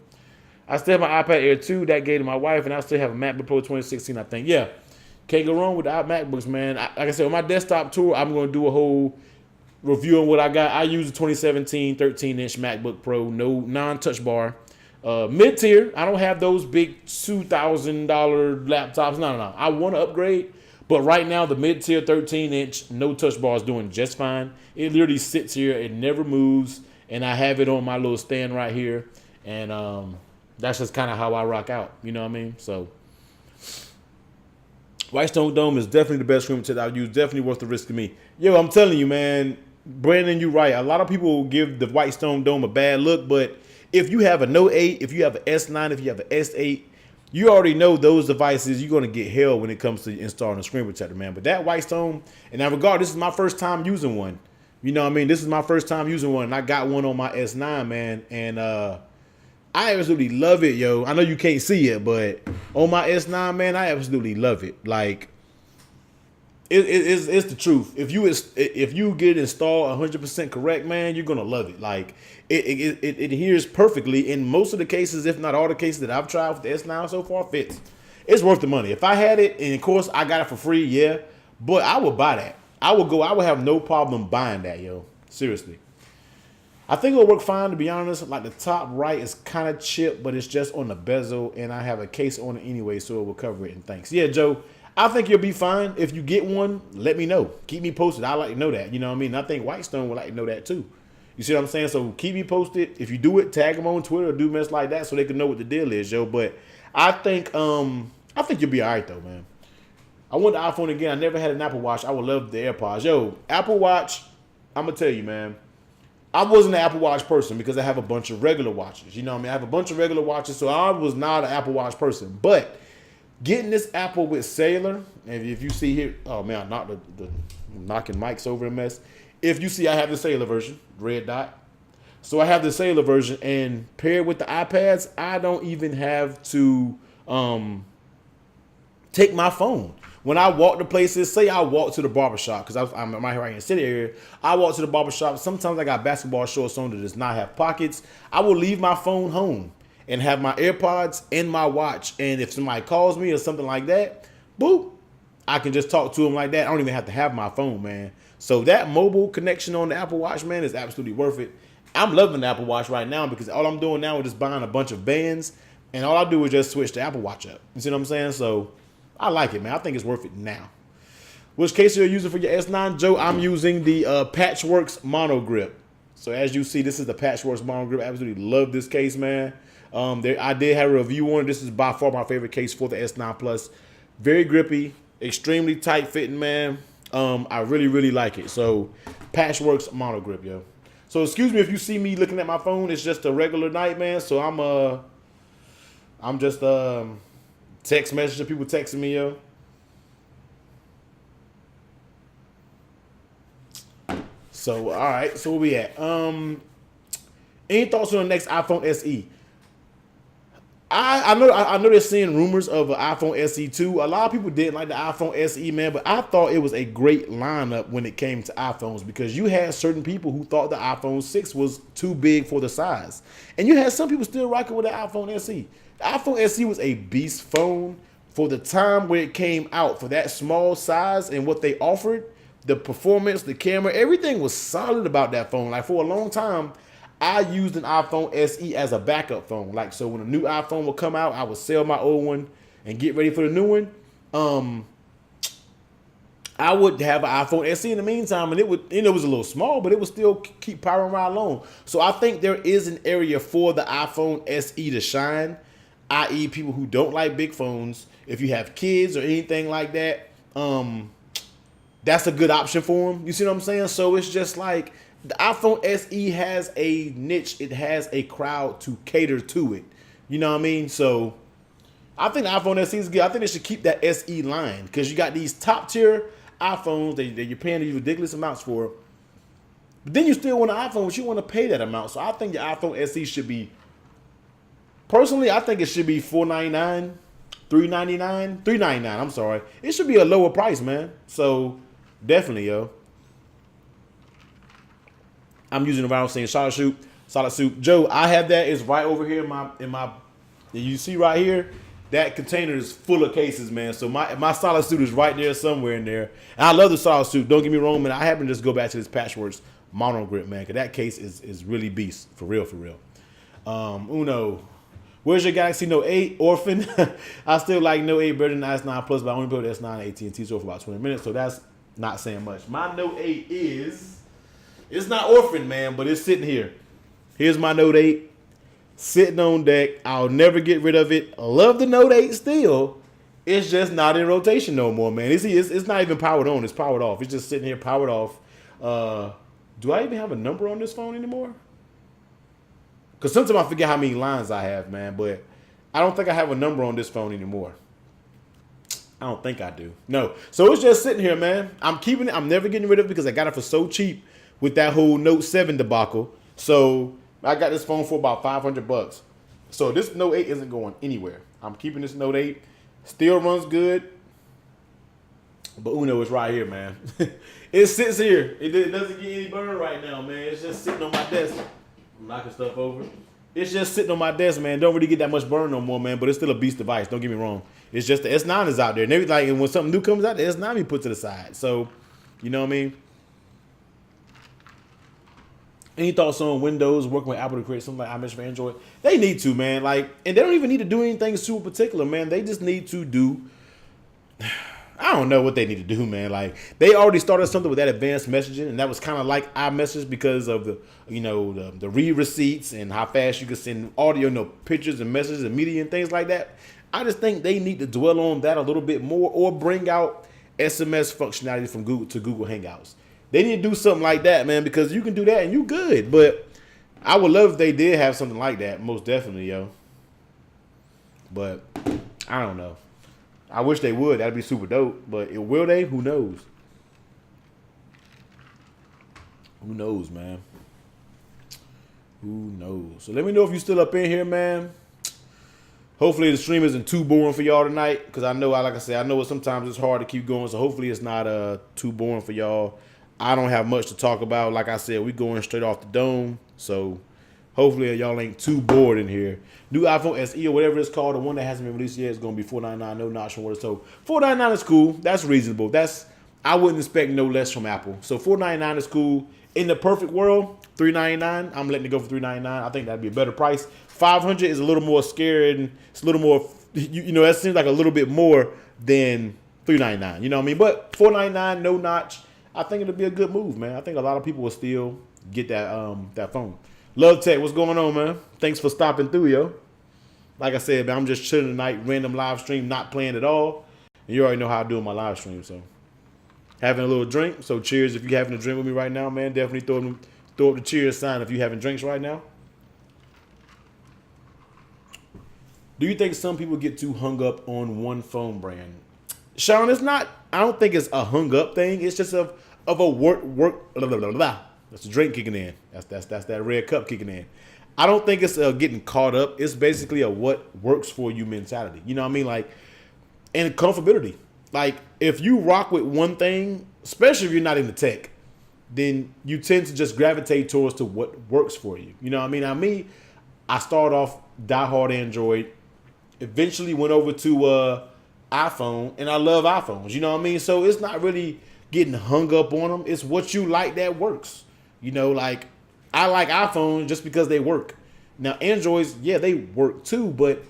I still have my iPad Air 2 that gave to my wife, and I still have a MacBook Pro 2016, I think. Yeah, can't go wrong with the MacBooks, man. Like I said, on my desktop tour, I'm gonna do a whole review on what I got. I use a 2017 13-inch MacBook Pro, no non-touch bar. Mid-tier, I don't have those big $2,000 laptops. No. I want to upgrade, but right now the mid-tier 13-inch no touch bar is doing just fine. It literally sits here, it never moves, and I have it on my little stand right here, and that's just kind of how I rock out. You know what I mean? So Whitestone Dome is definitely the best screen protector I've used. Definitely worth the risk to me. Yo, I'm telling you, man, Brandon, you're right. A lot of people give the Whitestone Dome a bad look, but if you have a Note 8, if you have an S9, if you have an S8, you already know those devices, you're going to get hell when it comes to installing a screen protector, man. But that Whitestone, and I regard, this is my first time using one. You know what I mean? This is my first time using one, and I got one on my S9, man. And I absolutely love it, yo. I know you can't see it, but on my S9, man, I absolutely love it. Like, it's the truth. If you get it installed 100% correct, man, you're gonna love it. Like it adheres perfectly in most of the cases, if not all the cases that I've tried with the S9 so far. Fits. It's worth the money. If I had it, and of course I got it for free, yeah, but I would buy that. I would have no problem buying that, yo. Seriously. I think it'll work fine, to be honest. Like the top right is kind of chipped, but it's just on the bezel, and I have a case on it anyway, so it will cover it. And thanks. Yeah, Joe. I think you'll be fine. If you get one, let me know. Keep me posted. I like to know that. You know what I mean? I think Whitestone would like to know that too. You see what I'm saying? So keep me posted. If you do it, tag them on Twitter or do mess like that so they can know what the deal is, yo. But I think you'll be all right though, man. I want the iPhone again. I never had an Apple Watch. I would love the AirPods. Yo, Apple Watch, I'm going to tell you, man. I wasn't an Apple Watch person because I have a bunch of regular watches. You know what I mean? I have a bunch of regular watches, so I was not an Apple Watch person. But getting this Apple with Sailor, and if you see here, oh man, I knocked the knocking mics over a mess. If you see, I have the Sailor version, red dot. So I have the Sailor version, and paired with the iPads, I don't even have to take my phone. When I walk to places, say I walk to the barbershop, because I'm right here in the city area, I walk to the barbershop. Sometimes I got basketball shorts on that does not have pockets. I will leave my phone home and have my AirPods and my watch. And if somebody calls me or something like that, boop, I can just talk to them like that. I don't even have to have my phone, man. So that mobile connection on the Apple Watch, man, is absolutely worth it. I'm loving the Apple Watch right now because all I'm doing now is just buying a bunch of bands, and all I do is just switch the Apple Watch up. You see what I'm saying? So I like it, man. I think it's worth it now. Which case are you using for your S9? Joe, I'm using the Patchworks Mono Grip. So as you see, this is the Patchworks Mono Grip. I absolutely love this case, man. I did have a review on it. This is by far my favorite case for the S9 Plus. Very grippy, extremely tight fitting, man. I really, really like it. So Patchworks Mono Grip, yo. So excuse me if you see me looking at my phone. It's just a regular night, man. So I'm just text messaging, people texting me, yo. So, all right. So where we at? Any thoughts on the next iPhone SE? I know they're seeing rumors of an iPhone SE 2. A lot of people didn't like the iPhone SE, man, but I thought it was a great lineup when it came to iPhones because you had certain people who thought the iPhone 6 was too big for the size. And you had some people still rocking with the iPhone SE. The iPhone SE was a beast phone for the time where it came out, for that small size and what they offered, the performance, the camera, everything was solid about that phone. Like for a long time, I used an iPhone SE as a backup phone. Like, so when a new iPhone would come out, I would sell my old one and get ready for the new one. I would have an iPhone SE in the meantime, and it would, it was a little small, but it would still keep powering right along. So I think there is an area for the iPhone SE to shine, i.e. people who don't like big phones. If you have kids or anything like that, that's a good option for them. You see what I'm saying? So it's just like, the iPhone SE has a niche. It has a crowd to cater to it. You know what I mean? So I think the iPhone SE is good. I think they should keep that SE line because you got these top tier iPhones that you're paying these ridiculous amounts for. But then you still want an iPhone, but you want to pay that amount. So I think the iPhone SE should be, personally, I think it should be $499, $399, $399. I'm sorry. It should be a lower price, man. So definitely, yo. I'm using the viral saying solid soup. Joe, I have that. It's right over here in my you see right here, that container is full of cases, man. So my solid soup is right there somewhere in there. And I love the solid soup. Don't get me wrong, man. I happen to just go back to this Patchworks Mono Grip, man, because that case is really beast. For real, for real. Uno. Where's your Galaxy Note 8, Orphan? I still like Note 8 better than the S9 Plus, but I only built the S9 AT&T store for about 20 minutes, so that's not saying much. My Note 8 is... It's not Orphan, man, but it's sitting here. Here's my Note 8. Sitting on deck. I'll never get rid of it. I love the Note 8 still. It's just not in rotation no more, man. It's not even powered on. It's powered off. It's just sitting here powered off. Do I even have a number on this phone anymore? Because sometimes I forget how many lines I have, man. But I don't think I have a number on this phone anymore. I don't think I do. No. So it's just sitting here, man. I'm keeping it. I'm never getting rid of it because I got it for so cheap with that whole Note 7 debacle. So I got this phone for about $500. So this Note 8 isn't going anywhere. I'm keeping this Note 8. Still runs good. But Uno is right here, man. It sits here. It doesn't get any burn right now, man. It's just sitting on my desk. I'm knocking stuff over. It's just sitting on my desk, man. Don't really get that much burn no more, man. But it's still a beast device. Don't get me wrong. It's just the S9 is out there. And like, and when something new comes out, the S9 be put to the side. So, you know what I mean? Any thoughts on Windows working with Apple to create something like iMessage for Android? They need to, man. Like, and they don't even need to do anything super particular, man. They just need to do. I don't know what they need to do, man. Like they already started something with that advanced messaging, and that was kind of like iMessage because of the, the read receipts and how fast you can send audio, pictures and messages and media and things like that. I just think they need to dwell on that a little bit more, or bring out SMS functionality from Google to Google Hangouts. They need to do something like that, man, because you can do that and you good. But I would love if they did have something like that, most definitely, yo. But I don't know. I wish they would. That'd be super dope. But will they? Who knows? Who knows, man? Who knows? So let me know if you're still up in here, man. Hopefully the stream isn't too boring for y'all tonight, because I know, like I said, I know sometimes it's hard to keep going. So hopefully it's not too boring for y'all. I don't have much to talk about. Like I said, we going straight off the dome. So hopefully y'all ain't too bored in here. New iPhone SE or whatever it's called, the one that hasn't been released yet, is going to be $499, no notch from what it's told. $499 is cool. That's reasonable. I wouldn't expect no less from Apple. So $499 is cool. In the perfect world, $399. I'm letting it go for $399. I think that'd be a better price. $500 is a little more scary, and it's a little more, that seems like a little bit more than $399. You know what I mean? But $499, no notch. I think it'll be a good move, man. I think a lot of people will still get that phone. Love Tech, what's going on, man? Thanks for stopping through, yo. Like I said, man, I'm just chilling tonight, random live stream, not playing at all. And you already know how I do on my live stream, so having a little drink. So cheers if you're having a drink with me right now, man. Definitely throw up the cheers sign if you're having drinks right now. Do you think some people get too hung up on one phone brand? Sean, it's not. I don't think it's a hung up thing. It's just of a work. Blah, blah, blah, blah. That's the drink kicking in. That's that red cup kicking in. I don't think it's getting caught up. It's basically a what works for you mentality. You know what I mean? Like, and comfortability. Like, if you rock with one thing, especially if you're not into tech, then you tend to just gravitate towards to what works for you. You know what I mean? Now, me, I started off diehard Android, eventually went over to iPhone, and I love iPhones. You know what I mean? So it's not really getting hung up on them. It's what you like that works. Like, I like iPhones just because they work. Now, Androids, yeah, they work too, but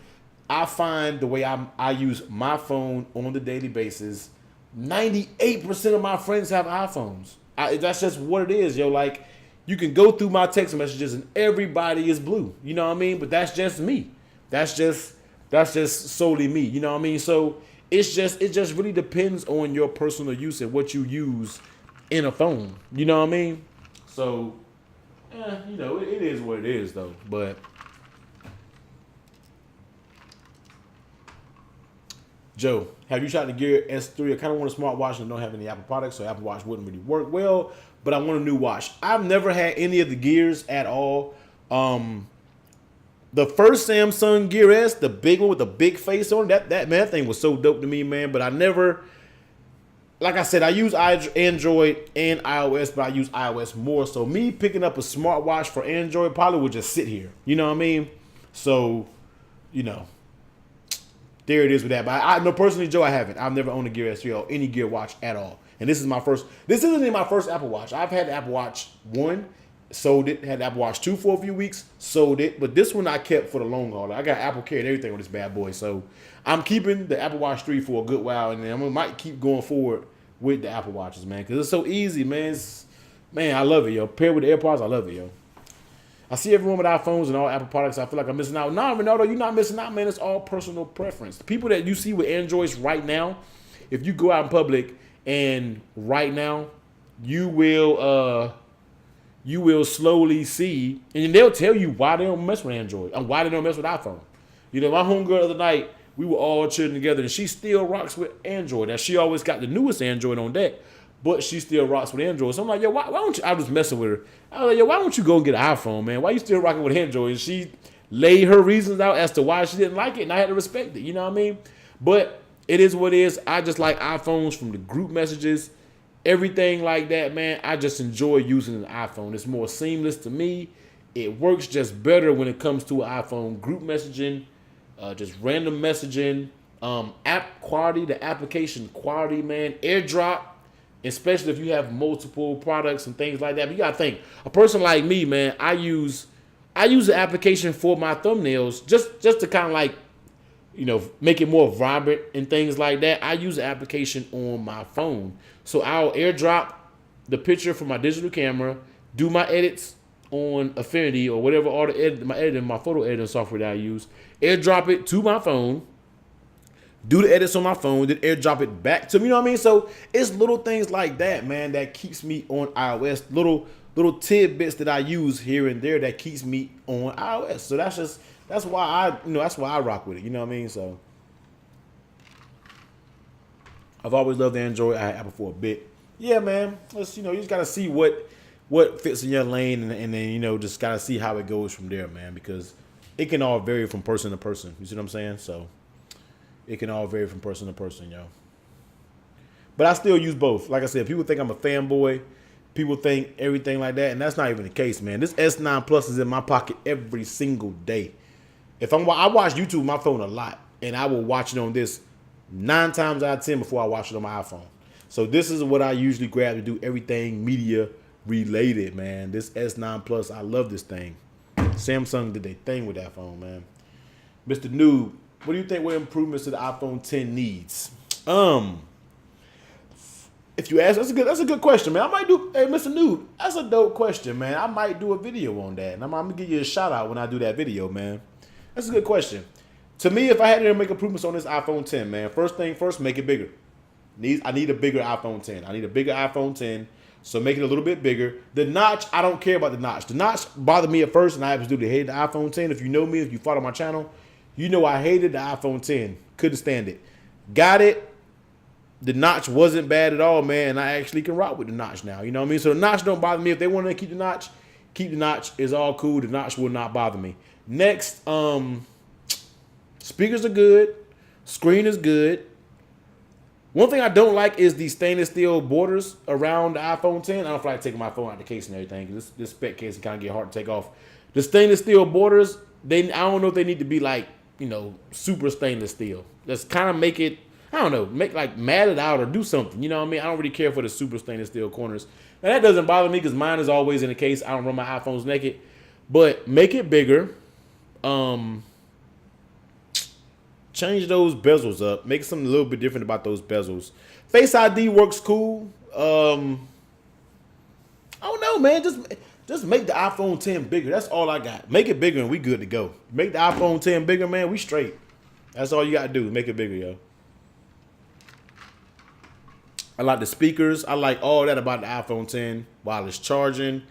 I find the way I use my phone on the daily basis, 98% of my friends have iPhones. That's just what it is, yo. Like, you can go through my text messages and everybody is blue. You know what I mean? But that's just me. That's just solely me. You know what I mean? So it just really depends on your personal use and what you use in a phone. You know what I mean? So, it is what it is, though. But Joe, have you shot the Gear S3? I kind of want a smartwatch and don't have any Apple products, so Apple Watch wouldn't really work well. But I want a new watch. I've never had any of the Gears at all. The first Samsung Gear S, the big one with the big face on it, that thing was so dope to me, man. But I never, like I said, I use Android and iOS, but I use iOS more. So me picking up a smartwatch for Android probably would just sit here. You know what I mean? So, there it is with that. But I know personally, Joe, I haven't. I've never owned a Gear S3 or any Gear watch at all. And this isn't even my first Apple Watch. I've had the Apple Watch 1, sold it. Had the Apple Watch 2 for a few weeks, sold it. But this one I kept for the long haul. I got Apple Care and everything with this bad boy. So I'm keeping the Apple Watch 3 for a good while. And then I might keep going forward with the Apple Watches, man. Because it's so easy, man. Man, I love it, yo. Paired with the AirPods, I love it, yo. I see everyone with iPhones and all Apple products. I feel like I'm missing out. No, Ronaldo, you're not missing out, man. It's all personal preference. The people that you see with Androids right now, if you go out in public and right now, you will slowly see, and they'll tell you why they don't mess with Android and why they don't mess with iPhone. My homegirl the other night, we were all chilling together, and she still rocks with Android. Now, she always got the newest Android on deck, but she still rocks with Android. So I'm like, yo, why don't you? I was messing with her. I was like, yo, why don't you go and get an iPhone, man? Why you still rocking with Android? And she laid her reasons out as to why she didn't like it, and I had to respect it. You know what I mean? But it is what it is. I just like iPhones from the group messages, everything like that, man. I just enjoy using an iPhone. It's more seamless to me. It works just better when it comes to an iPhone group messaging, just random messaging, app quality, the application quality, man. AirDrop. Especially if you have multiple products and things like that. But you gotta think, a person like me, man, I use the application for my thumbnails just to kind of like, make it more vibrant and things like that, I use the application on my phone. So I'll airdrop the picture from my digital camera, do my edits on Affinity or whatever all my photo editing software that I use, airdrop it to my phone, do the edits on my phone, then airdrop it back to me. You know what I mean? So it's little things like that, man, that keeps me on iOS. Little tidbits that I use here and there that keeps me on iOS. So that's why I rock with it. You know what I mean? So I've always loved Android. I had Apple for a bit. Yeah, man. You just gotta see what fits in your lane, and then just gotta see how it goes from there, man. Because it can all vary from person to person. You see what I'm saying? So it can all vary from person to person, yo. But I still use both. Like I said, people think I'm a fanboy. People think everything like that, and that's not even the case, man. This S9 Plus is in my pocket every single day. I watch YouTube on my phone a lot, and I will watch it on this 9 times out of 10 before I watch it on my iPhone. So this is what I usually grab to do everything media related, man. This S9 Plus, I love this thing. Samsung did their thing with that phone, man. Mr. Noob, what do you think were improvements to the iPhone 10 needs? If you ask, that's a good question, man. I might do. Hey, Mr. Noob, that's a dope question, man. I might do a video on that, and I'm gonna give you a shout out when I do that video, man. That's a good question. To me, if I had to make improvements on this iPhone 10, man, first thing first, make it bigger. I need a bigger iPhone 10. I need a bigger iPhone 10, so make it a little bit bigger. The notch, I don't care about the notch. The notch bothered me at first, and I absolutely hated the iPhone 10. If you know me, if you follow my channel, you know I hated the iPhone 10. Couldn't stand it. Got it. The notch wasn't bad at all, man, and I actually can rock with the notch now. You know what I mean? So the notch don't bother me. If they want to keep the notch. It's all cool. The notch will not bother me. Next, speakers are good. Screen is good. One thing I don't like is the stainless steel borders around the iPhone 10. I don't feel like taking my phone out of the case and everything. This spec case can kind of get hard to take off. The stainless steel borders, I don't know if they need to be like, super stainless steel. Let's kind of make it, I don't know, mat it out or do something. You know what I mean? I don't really care for the super stainless steel corners. Now that doesn't bother me because mine is always in the case. I don't run my iPhones naked. But make it bigger. Change those bezels up. Make something a little bit different about those bezels. Face ID works cool. I don't know, man. Just make the iPhone 10 bigger. That's all I got. Make it bigger and we good to go. Make the iPhone 10 bigger, man. We straight. That's all you got to do. Make it bigger, yo. I like the speakers. I like all that about the iPhone 10. Wireless charging.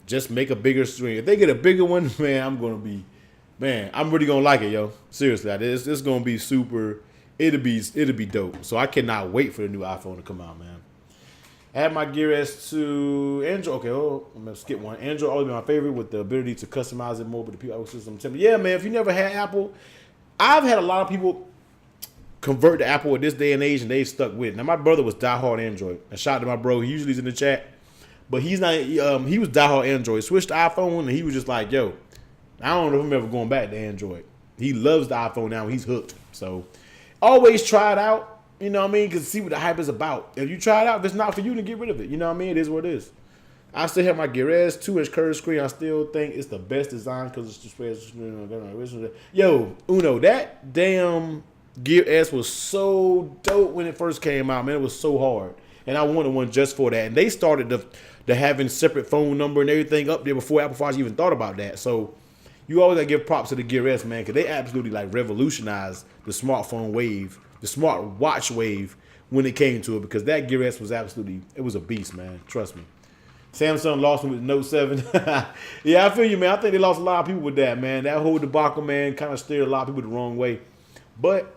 Just make a bigger screen. If they get a bigger one, man, I'm really going to like it, yo. Seriously, it's going to be super. It'll be dope. So I cannot wait for the new iPhone to come out, man. Add my Gear S to Android. Okay, I'm going to skip one. Android always been my favorite with the ability to customize it more with the people system. Yeah, man, if you never had Apple, I've had a lot of people convert to Apple at this day and age, and they've stuck with it. Now, my brother was diehard Android. A shout out to my bro. He usually is in the chat. But he's not. He was diehard Android. Switched to iPhone, and he was just like, yo, I don't know if I'm ever going back to Android. He loves the iPhone now. He's hooked. So always try it out. You know what I mean? Because see what the hype is about. If you try it out, if it's not for you, then get rid of it. You know what I mean? It is what it is. I still have my Gear S 2-inch curved screen. I still think it's the best design because it's just yo, Uno, that damn Gear S was so dope when it first came out, man. It was so hard. And I wanted one just for that. And they started the having separate phone number and everything up there before Apple Watch even thought about that. So you always gotta give props to the Gear S, man, because they absolutely revolutionized the smartphone wave, the smart watch wave when it came to it, because that Gear S was it was a beast, man. Trust me. Samsung lost me with the Note 7. Yeah, I feel you, man. I think they lost a lot of people with that, man. That whole debacle, man, kind of steered a lot of people the wrong way. But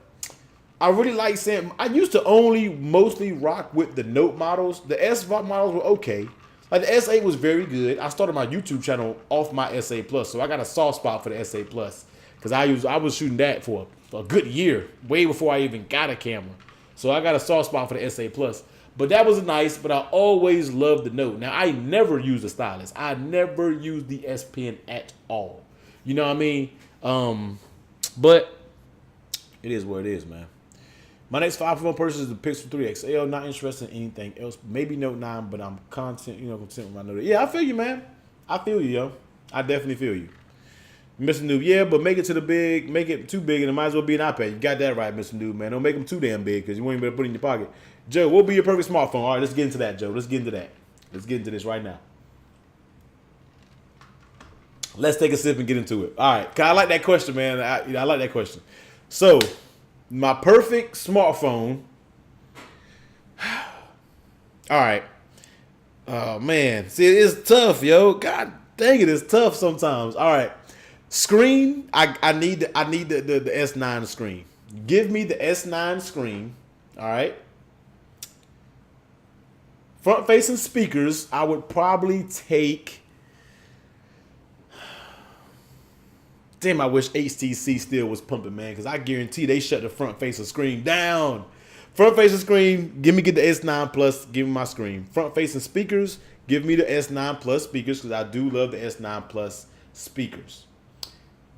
I really like Sam. I used to only mostly rock with the Note models. The S models were okay. Like the S8 was very good. I started my YouTube channel off my S8 Plus, so I got a soft spot for the S8 Plus because I was shooting that for a good year, way before I even got a camera. So I got a soft spot for the S8 Plus. But that was nice. But I always loved the Note. Now I never used the stylus. I never used the S Pen at all. You know what I mean? But it is what it is, man. My next iPhone purchase is the Pixel 3 XL. Not interested in anything else. Maybe Note 9, but I'm content with my Note. Yeah, I feel you, man. I feel you, yo. I definitely feel you. Mr. Noob, yeah, but make it to the big, make it too big, and it might as well be an iPad. You got that right, Mr. Noob, man. Don't make them too damn big because you won't even be able to put it in your pocket. Joe, what will be your perfect smartphone? All right, let's get into that, Joe. Let's get into that. Let's get into this right now. Let's take a sip and get into it. All right, 'cause I like that question, man. I like that question. So, my perfect smartphone. All right. Oh man, see, it's tough, yo. God dang it, it's tough sometimes. All right, screen. I need the S9 screen. Give me the S9 screen. All right. Front facing speakers. I would probably take. Damn, I wish HTC still was pumping, man, because I guarantee they shut the front facing screen down. Front facing screen, get the S9 Plus, give me my screen. Front facing speakers, give me the S9 Plus speakers because I do love the S9 Plus speakers.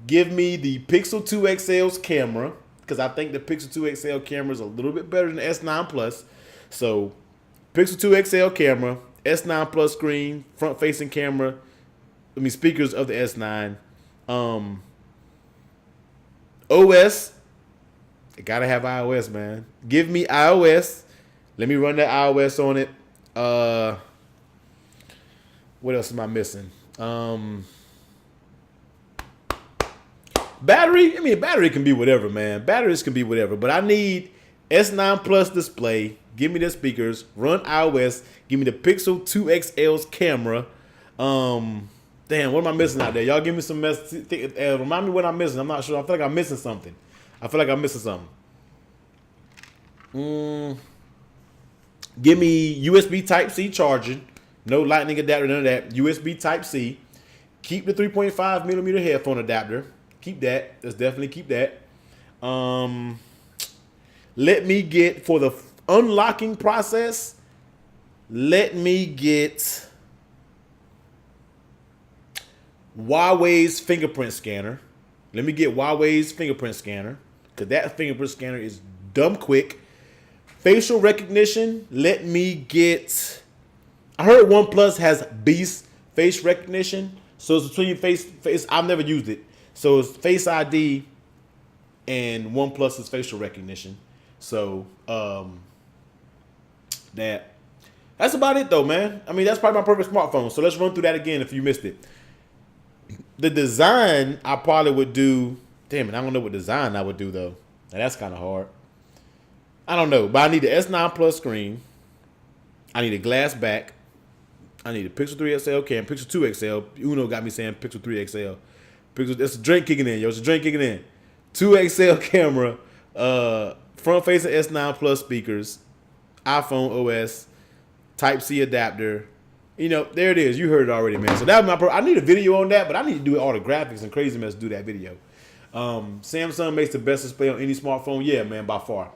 Give me the Pixel 2 XL's camera because I think the Pixel 2 XL camera is a little bit better than the S9 Plus. So, Pixel 2 XL camera, S9 Plus screen, front facing camera, speakers of the S9. OS, I gotta have iOS, man. Give me iOS. Let me run that iOS on it. What else am I missing? Battery. I mean, battery can be whatever, man. Batteries can be whatever. But I need S9 Plus display. Give me the speakers. Run iOS. Give me the Pixel 2 XL's camera. Damn, what am I missing out there? Y'all give me some mess. Remind me what I'm missing. I'm not sure. I feel like I'm missing something. Give me USB Type-C charging. No lightning adapter, none of that. USB Type-C. Keep the 3.5 millimeter headphone adapter. Keep that. Let's definitely keep that. Let me get, for the unlocking process, let me get Huawei's fingerprint scanner. Let me get Huawei's fingerprint scanner because that fingerprint scanner is dumb quick. Facial recognition. Let me get. I heard OnePlus has Beast face recognition, so it's between face. I've never used it, so it's Face ID and OnePlus's facial recognition. So that's about it though, man. I mean, that's probably my perfect smartphone. So let's run through that again if you missed it. The design, I probably would do. Damn it, I don't know what design I would do though. Now, that's kind of hard. I don't know, but I need the S9 Plus screen. I need a glass back. I need a Pixel 3 XL cam, Pixel 2 XL. Uno got me saying Pixel 3 XL. Pixel, that's a drink kicking in, yo. It's a drink kicking in. 2 XL camera, front facing S9 Plus speakers, iPhone OS, Type-C adapter. You know, there it is. You heard it already, man. So that was I need a video on that, but I need to do all the graphics and crazy mess to do that video. Samsung makes the best display on any smartphone. Yeah, man, by far.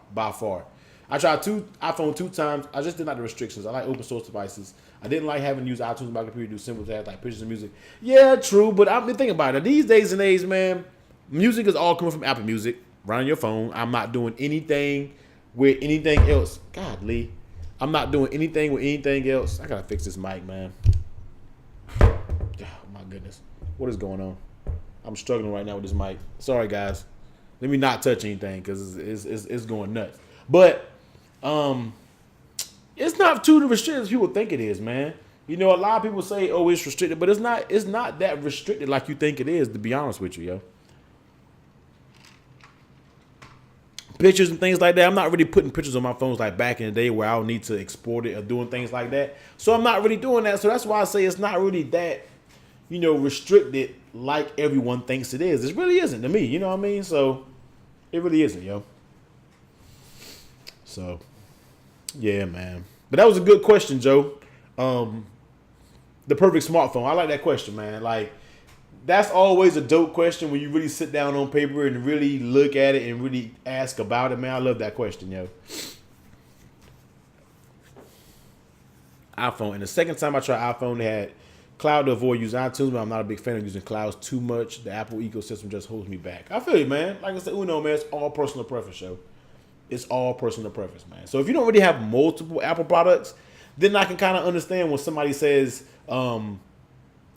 I tried iPhone 2 times. I just didn't like the restrictions. I like open source devices. I didn't like having to use iTunes on my computer to do simple tasks like pictures and music. Yeah, true, but I've been thinking about it. These days and age, man, music is all coming from Apple Music. Right on your phone. I'm not doing anything with anything else. God, Lee. I'm not doing anything with anything else. I gotta fix this mic, man. Oh, my goodness. What is going on? I'm struggling right now with this mic. Sorry, guys. Let me not touch anything because it's going nuts. But it's not too restricted as people think it is, man. You know, a lot of people say, "Oh, it's restricted," but it's not. It's not that restricted like you think it is. To be honest with you, yo. Pictures and things like that. I'm not really putting pictures on my phones like back in the day where I'll need to export it or doing things like that. So I'm not really doing that. So that's why I say it's not really that, you know, restricted like everyone thinks it is. It really isn't to me. You know what I mean? So it really isn't, yo. So yeah, man. But that was a good question, Joe. The perfect smartphone. I like that question, man. Like, that's always a dope question when you really sit down on paper and really look at it and really ask about it, man. I love that question, yo. iPhone. And the second time I tried iPhone, they had cloud to avoid using iTunes, but I'm not a big fan of using clouds too much. The Apple ecosystem just holds me back. I feel you, man. Like I said, Uno, man, it's all personal preference, yo. It's all personal preference, man. So if you don't really have multiple Apple products, then I can kind of understand when somebody says,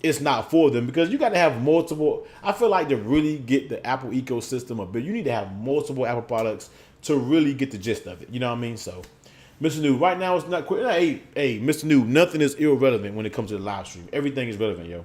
it's not for them because you got to have multiple. I feel like to really get the Apple ecosystem a bit, you need to have multiple Apple products to really get the gist of it. You know what I mean? So, Mr. New, right now it's not quick. Hey, Mr. New, nothing is irrelevant when it comes to the live stream. Everything is relevant, yo.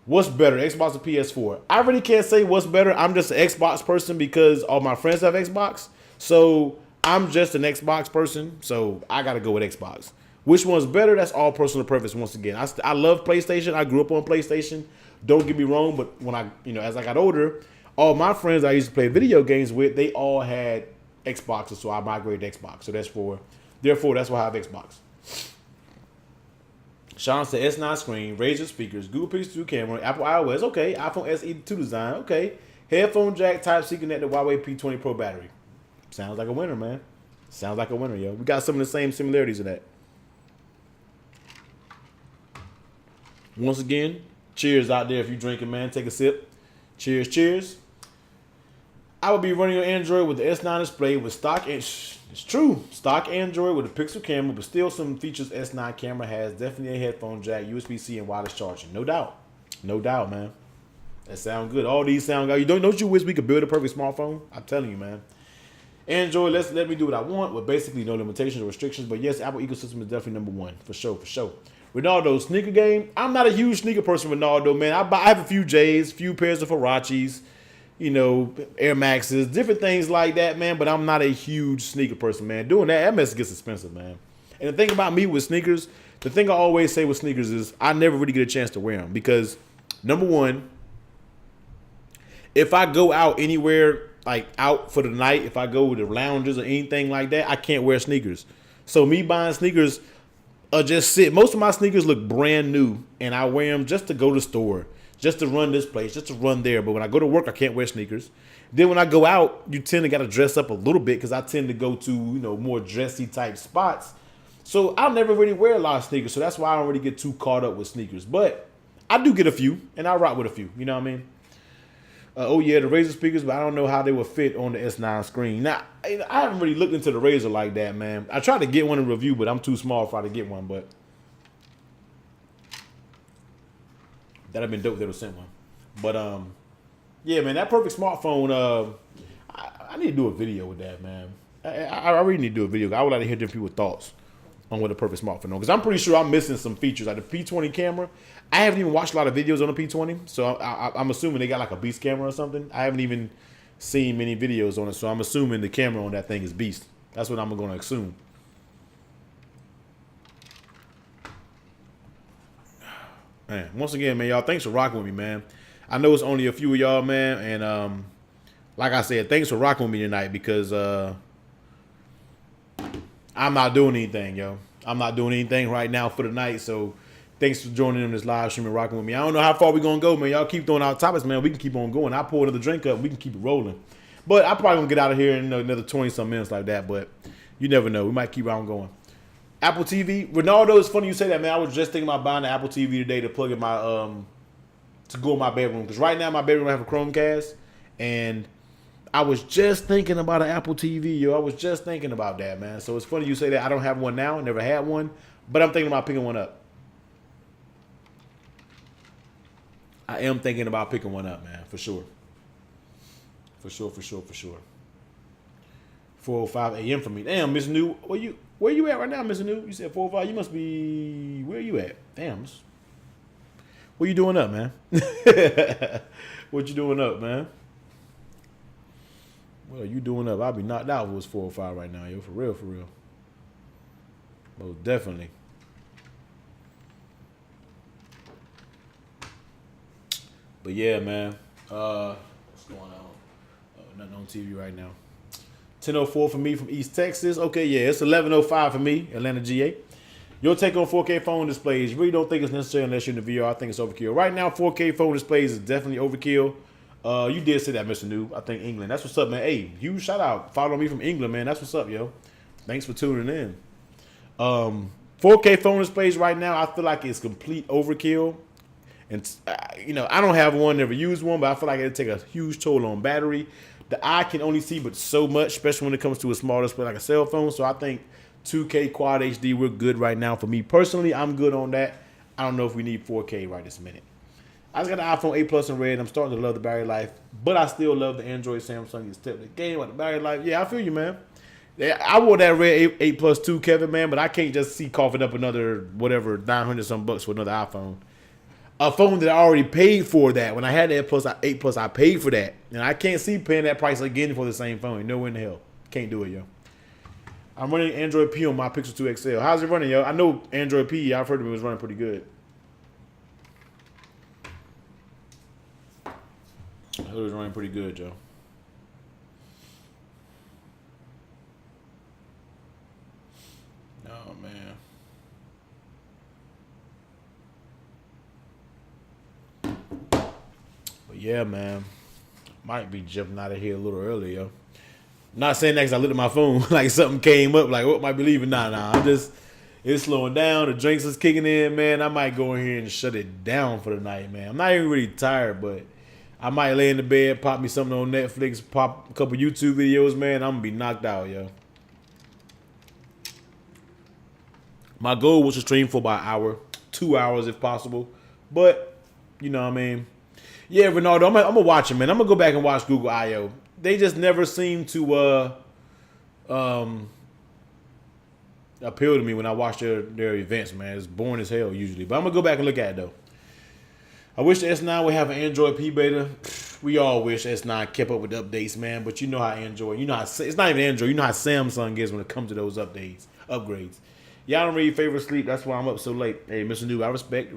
What's better, Xbox or PS4? I really can't say what's better. I'm just an Xbox person because all my friends have Xbox. So I'm just an Xbox person. So I got to go with Xbox. Which one's better? That's all personal preference. Once again, I love PlayStation. I grew up on PlayStation. Don't get me wrong, but when as I got older, all my friends I used to play video games with, they all had Xboxes, so I migrated to Xbox. So therefore, that's why I have Xbox. Sean said S9 screen, Razer speakers, Google Pixel 2 camera, Apple iOS, okay, iPhone SE 2 design, okay, headphone jack, Type-C connected, Huawei P20 Pro battery. Sounds like a winner, man. Sounds like a winner, yo. We got some of the same similarities of that. Once again, cheers out there if you're drinking, man. Take a sip. Cheers, cheers. I would be running on Android with the S9 display with stock. It's true. Stock Android with a Pixel camera, but still some features S9 camera has. Definitely a headphone jack, USB-C, and wireless charging. No doubt. No doubt, man. That sound good. All these sound good. Don't you wish we could build a perfect smartphone? I'm telling you, man. Android, let me do what I want with basically no limitations or restrictions. But yes, Apple ecosystem is definitely number one. For sure, for sure. Ronaldo, sneaker game. I'm not a huge sneaker person, Ronaldo, man. I have a few J's, few pairs of Huaraches, Air Maxes, different things like that, man. But I'm not a huge sneaker person, man. Doing that mess gets expensive, man. And the thing about me with sneakers, the thing I always say with sneakers is I never really get a chance to wear them because, number one, if I go out anywhere, like out for the night, if I go to lounges or anything like that, I can't wear sneakers. So me buying sneakers just sit. Most of my sneakers look brand new, and I wear them just to go to the store, just to run this place, just to run there. But when I go to work, I can't wear sneakers. Then when I go out, you tend to got to dress up a little bit because I tend to go to more dressy type spots. So I'll never really wear a lot of sneakers. So that's why I don't really get too caught up with sneakers. But I do get a few, and I rock with a few. You know what I mean? Oh yeah, the Razer speakers, but I don't know how they would fit on the S9 screen. Now, I haven't really looked into the Razer like that, man. I tried to get one in review, but I'm too small for to get one. But that'd have been dope if they would sent one. But yeah, man, that perfect smartphone. I need to do a video with that, man. I really need to do a video. I would like to hear different people's thoughts on what a perfect smartphone is, because I'm pretty sure I'm missing some features like the P20 camera. I haven't even watched a lot of videos on the P20, so I'm assuming they got like a beast camera or something. I haven't even seen many videos on it, so I'm assuming the camera on that thing is beast. That's what I'm going to assume. Man, once again, man, y'all, thanks for rocking with me, man. I know it's only a few of y'all, man, and like I said, thanks for rocking with me tonight because I'm not doing anything, yo. I'm not doing anything right now for the night, so thanks for joining in this live stream and rocking with me. I don't know how far we're going to go, man. Y'all keep throwing out topics, man. We can keep on going. I'll pour another drink up. We can keep it rolling. But I'm probably going to get out of here in another 20-some minutes like that, but you never know. We might keep on going. Apple TV. Ronaldo, it's funny you say that, man. I was just thinking about buying the Apple TV today to plug in my, to go in my bedroom. Because right now, my bedroom I have a Chromecast, and I was just thinking about an Apple TV, yo. I was just thinking about that, man. So it's funny you say that. I don't have one now. Never had one. But I'm thinking about picking one up. I am thinking about picking one up, man. For sure. For sure. 4:05 a.m. for me. Damn, Mr. New. Where you at right now, Mr. New? You said 4:05. You must be... Where you at? Damn. What you doing up, man? What you doing up, man? What are you doing up? I'll be knocked out if it was 4:05 right now, yo. For real. Most definitely. But yeah, man. What's going on? Nothing on TV right now. 10:04 for me from East Texas. Okay, yeah, it's 11:05 for me, Atlanta, GA. Your take on 4K phone displays. You really don't think it's necessary unless you're in the VR. I think it's overkill. Right now, 4K phone displays is definitely overkill. You did say that, Mr. New. I think England. That's what's up, man. Hey, huge shout out. Follow me from England, man. That's what's up, yo. Thanks for tuning in. 4K phone displays right now, I feel like it's complete overkill. And, I don't have one, never used one, but I feel like it'll take a huge toll on battery. The eye can only see but so much, especially when it comes to a small display like a cell phone. So I think 2K Quad HD, we're good right now. For me personally, I'm good on that. I don't know if we need 4K right this minute. I just got the iPhone 8 Plus in red. I'm starting to love the battery life, but I still love the Android Samsung. You step the game with the battery life. Yeah, I feel you, man. Yeah, I wore that red 8 Plus too, Kevin, man, but I can't just see coughing up another whatever 900 some bucks for another iPhone. A phone that I already paid for that. When I had the 8 Plus, I paid for that, and I can't see paying that price again for the same phone. No in the hell, can't do it, yo. I'm running Android P on my Pixel 2 XL. How's it running, yo? I know Android P. I've heard it was running pretty good. I heard it was running pretty good, Joe. Oh man. But yeah, man. Might be jumping out of here a little earlier, yo. Not saying that 'cause I looked at my phone like something came up, like what might be leaving. Nah. I'm just it's slowing down. The drinks is kicking in, man. I might go in here and shut it down for the night, man. I'm not even really tired, but I might lay in the bed, pop me something on Netflix, pop a couple YouTube videos, man. I'm gonna be knocked out, yo. My goal was to stream for about an hour, 2 hours if possible. But, you know what I mean? Yeah, Ronaldo, I'm gonna watch it, man. I'm gonna go back and watch Google I/O. They just never seem to um, appeal to me when I watch their events, man. It's boring as hell usually. But I'm gonna go back and look at it though. I wish the S9 would have an Android P beta. We all wish S9 kept up with the updates, man. But you know how Android, you know how it's not even Android. You know how Samsung is when it comes to those upgrades. Y'all don't really favor sleep. That's why I'm up so late. Hey, Mr. New, I respect.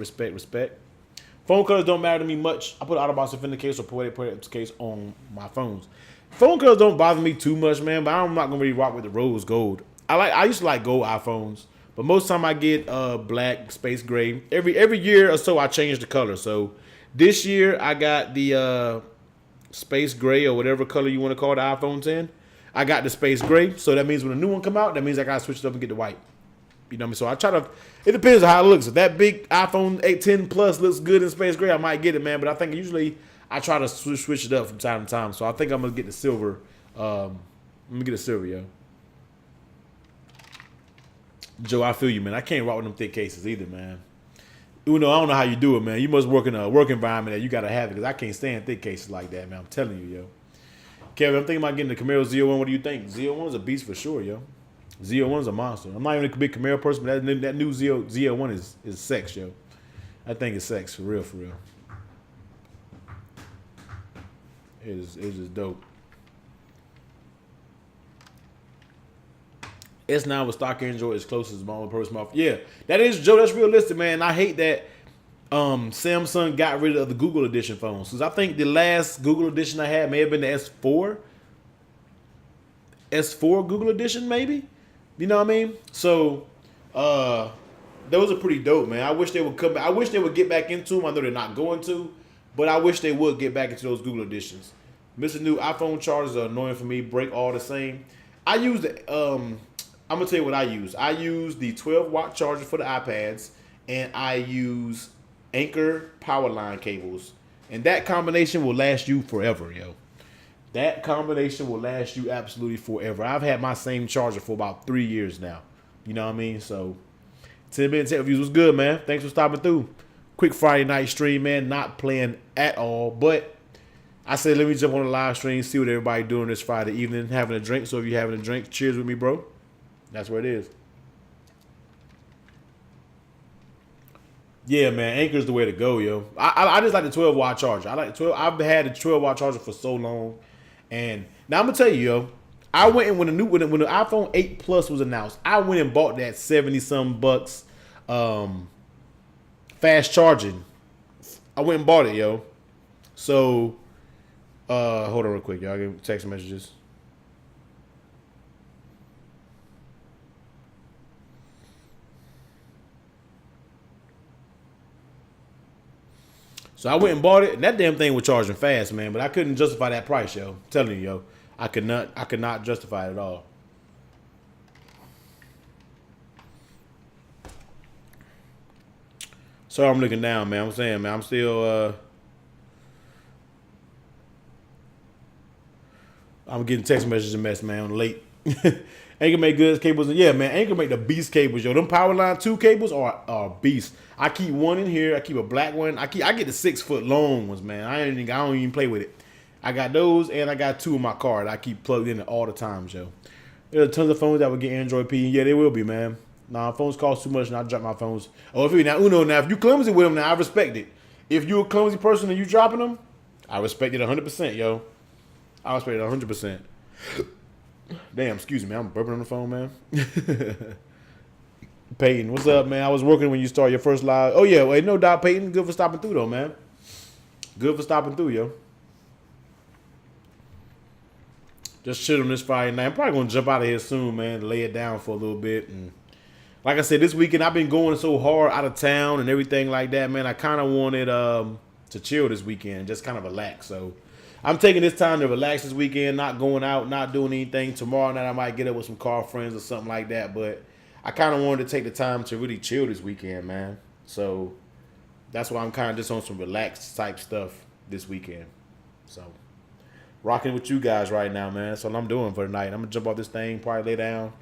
Phone colors don't matter to me much. I put AutoBox Authenticator or Poetic Case on my phones. Phone colors don't bother me too much, man. But I'm not gonna really rock with the rose gold. I used to like gold iPhones, but most time I get black, space gray. Every year or so I change the color. So this year I got the space gray or whatever color you want to call the iPhone 10. I got the space gray. So that means when a new one come out, that means I gotta switch it up and get the white. You know what I mean? So I try to. It depends on how it looks. If that big iPhone 8 10 Plus looks good in space gray, I might get it, man. But I think usually I try to switch it up from time to time. So I think I'm gonna get the silver. I'm gonna get the silver, yo. Joe, I feel you, man. I can't rock with them thick cases either, man. I don't know how you do it, man. You must work in a work environment that you gotta have it, because I can't stand thick cases like that, man. I'm telling you, yo. Kevin, I'm thinking about getting the Camaro Z01. What do you think? Z01 is a beast for sure, yo. Z01 is a monster. I'm not even a big Camaro person, but that new Z01 is sex, yo. I think it's sex for real, for real. It's just dope. S9 with stock Android is close as my own personal mouth. Yeah, that is, Joe. That's realistic, man. I hate that Samsung got rid of the Google Edition phones, because I think the last Google Edition I had may have been the S4 Google Edition, maybe. You know what I mean? So, those are pretty dope, man. I wish they would come back. I wish they would get back into them. I know they're not going to, but I wish they would get back into those Google Editions. Mr. New, iPhone chargers are annoying for me. Break all the same. I use the, I'm going to tell you what I use. I use the 12-watt charger for the iPads, and I use Anker power line cables. And that combination will last you forever, yo. That combination will last you absolutely forever. I've had my same charger for about 3 years now. You know what I mean? So, 10-minute tech reviews was good, man. Thanks for stopping through. Quick Friday night stream, man. Not playing at all. But I said, let me jump on the live stream, see what everybody doing this Friday evening, having a drink. So if you're having a drink, cheers with me, bro. That's where it is. Yeah, man. Anker's the way to go, yo. I just like the 12-watt charger. I like the 12. I've had the 12-watt charger for so long. And now I'm gonna tell you, yo, I went and when the iPhone 8 Plus was announced, I went and bought that $70-some bucks fast charging. I went and bought it, yo. So hold on real quick, y'all. Give text messages. So I went and bought it, and that damn thing was charging fast, man. But I couldn't justify that price, yo. I'm telling you, yo. I could not justify it at all. So I'm looking down, man. I'm saying, man, I'm still I'm getting text messages and mess, man. I'm late. Anchor make good cables. And yeah, man, Anchor make the beast cables, yo. Them Powerline 2 cables are beast. I keep one in here. I keep a black one. I get the 6-foot long ones, man. I don't even play with it. I got those, and I got 2 in my car that I keep plugged in all the time, yo. There are tons of phones that will get Android P. Yeah, they will be, man. Nah, phones cost too much, and I drop my phones. Oh, if you clumsy with them, now I respect it. If you a clumsy person and you dropping them, I respect it 100%, yo. I respect it 100%. Damn, excuse me, I'm burping on the phone, man. Peyton, what's up, man? I was working when you started your first live. Oh yeah, wait, no doubt, Peyton. Good for stopping through, though, man. Good for stopping through, yo. Just shit on this Friday night. I'm probably gonna jump out of here soon, man. Lay it down for a little bit. And like I said, this weekend I've been going so hard out of town and everything like that, man. I kind of wanted to chill this weekend, just kind of relax. So I'm taking this time to relax this weekend, not going out, not doing anything. Tomorrow night I might get up with some car friends or something like that. But I kind of wanted to take the time to really chill this weekend, man. So that's why I'm kind of just on some relaxed type stuff this weekend. So rocking with you guys right now, man. That's what I'm doing for tonight. I'm going to jump off this thing, probably lay down,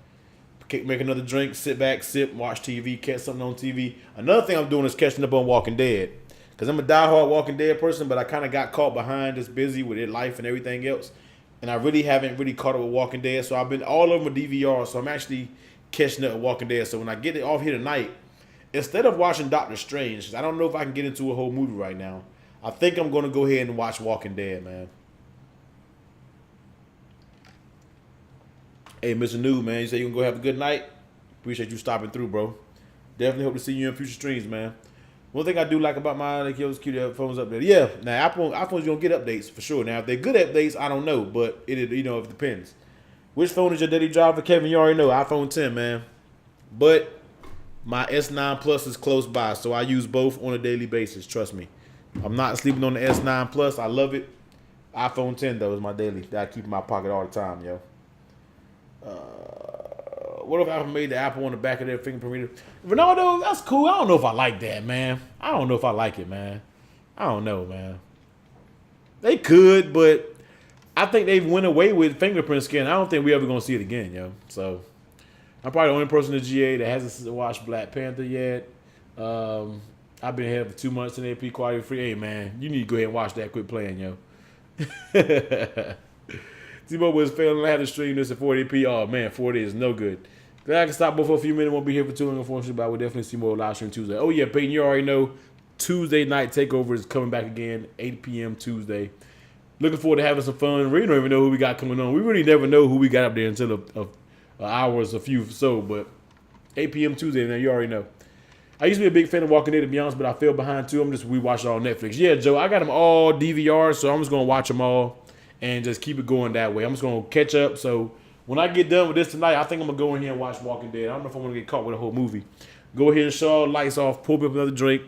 make another drink, sit back, sip, watch TV, catch something on TV. Another thing I'm doing is catching up on Walking Dead. Because I'm a diehard Walking Dead person, but I kind of got caught behind, just busy with life and everything else. And I really haven't really caught up with Walking Dead. So I've been all over my DVR, so I'm actually catching up with Walking Dead. So when I get it off here tonight, instead of watching Doctor Strange, 'cause I don't know if I can get into a whole movie right now, I think I'm going to go ahead and watch Walking Dead, man. Hey, Mr. New, man, you say you can go have a good night? Appreciate you stopping through, bro. Definitely hope to see you in future streams, man. One thing I do like about mine, like, those cute phones up there. Yeah, now iPhones, you don't get updates for sure. Now, if they're good updates, I don't know, but it depends. Which phone is your daily driver, Kevin? You already know, iPhone 10, man. But my S9 Plus is close by, so I use both on a daily basis. Trust me. I'm not sleeping on the S9 Plus. I love it. iPhone 10, though, is my daily that I keep in my pocket all the time, yo. What if Apple made the Apple on the back of their fingerprint reader? Ronaldo, that's cool. I don't know if I like that, man. I don't know if I like it, man. I don't know, man. They could, but I think they've went away with fingerprint scan. I don't think we ever gonna see it again, yo. So I'm probably the only person in the GA that hasn't watched Black Panther yet. I've been here for 2 months in AP quality free. Hey, man, you need to go ahead and watch that. Quit playing, yo. T-Mobile was failing. I had to stream this at 40p. Oh, man, 40 is no good. Glad I can stop both for a few minutes. Won't be here for too long, unfortunately, but I will definitely see more live stream Tuesday. Oh, yeah, Peyton, you already know Tuesday night takeover is coming back again, 8 p.m. Tuesday. Looking forward to having some fun. We don't even know who we got coming on. We really never know who we got up there until an hour or a few so, but 8 p.m. Tuesday, now you already know. I used to be a big fan of Walking Dead, to be honest, but I fell behind too. I'm just rewatching all Netflix. Yeah, Joe, I got them all DVR, so I'm just going to watch them all and just keep it going that way. I'm just going to catch up. So when I get done with this tonight, I think I'm going to go in here and watch Walking Dead. I don't know if I'm going to get caught with a whole movie. Go ahead and shut all the lights off, pull up another drink,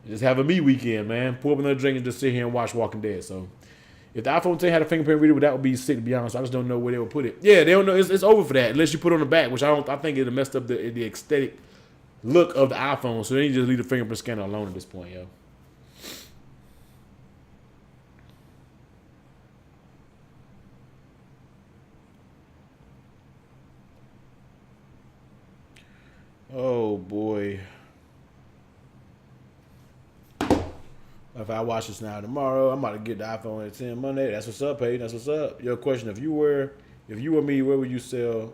and just have a me weekend, man. Pull up another drink and just sit here and watch Walking Dead. So if the iPhone 10 had a fingerprint reader, that would be sick, to be honest. I just don't know where they would put it. Yeah, they don't know. It's over for that, unless you put it on the back, which I think it messed up the aesthetic look of the iPhone. So then you just leave the fingerprint scanner alone at this point, yo. Oh boy. If I watch this now tomorrow, I'm about to get the iPhone at 10 Monday. That's what's up, Peyton. That's what's up. Your question: If you were me, where would you sell?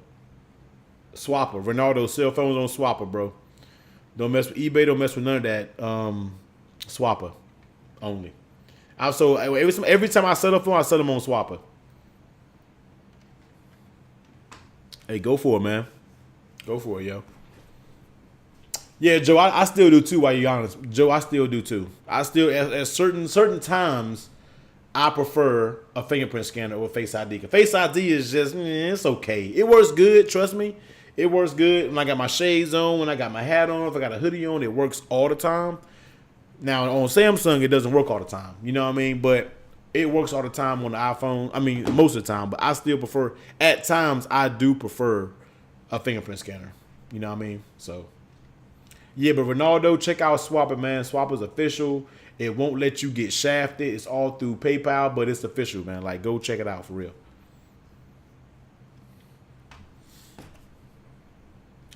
Swapper. Ronaldo, cell phones on Swapper, bro. Don't mess with eBay. Don't mess with none of that. Swapper only. Also, every time I sell a phone, I sell them on Swapper. Hey, go for it, man. Go for it, yo. Yeah, Joe, I still do too. While you're honest, Joe, I still do too. I still at certain times, I prefer a fingerprint scanner or Face ID. Cause Face ID is just it's okay. It works good. Trust me, it works good. When I got my shades on, when I got my hat on, if I got a hoodie on, it works all the time. Now on Samsung, it doesn't work all the time. You know what I mean? But it works all the time on the iPhone. I mean, most of the time. But I still prefer. At times, I do prefer a fingerprint scanner. You know what I mean? So. Yeah, but Ronaldo, check out Swapper, man. Swapper's official. It won't let you get shafted. It's all through PayPal, but it's official, man. Like, go check it out for real.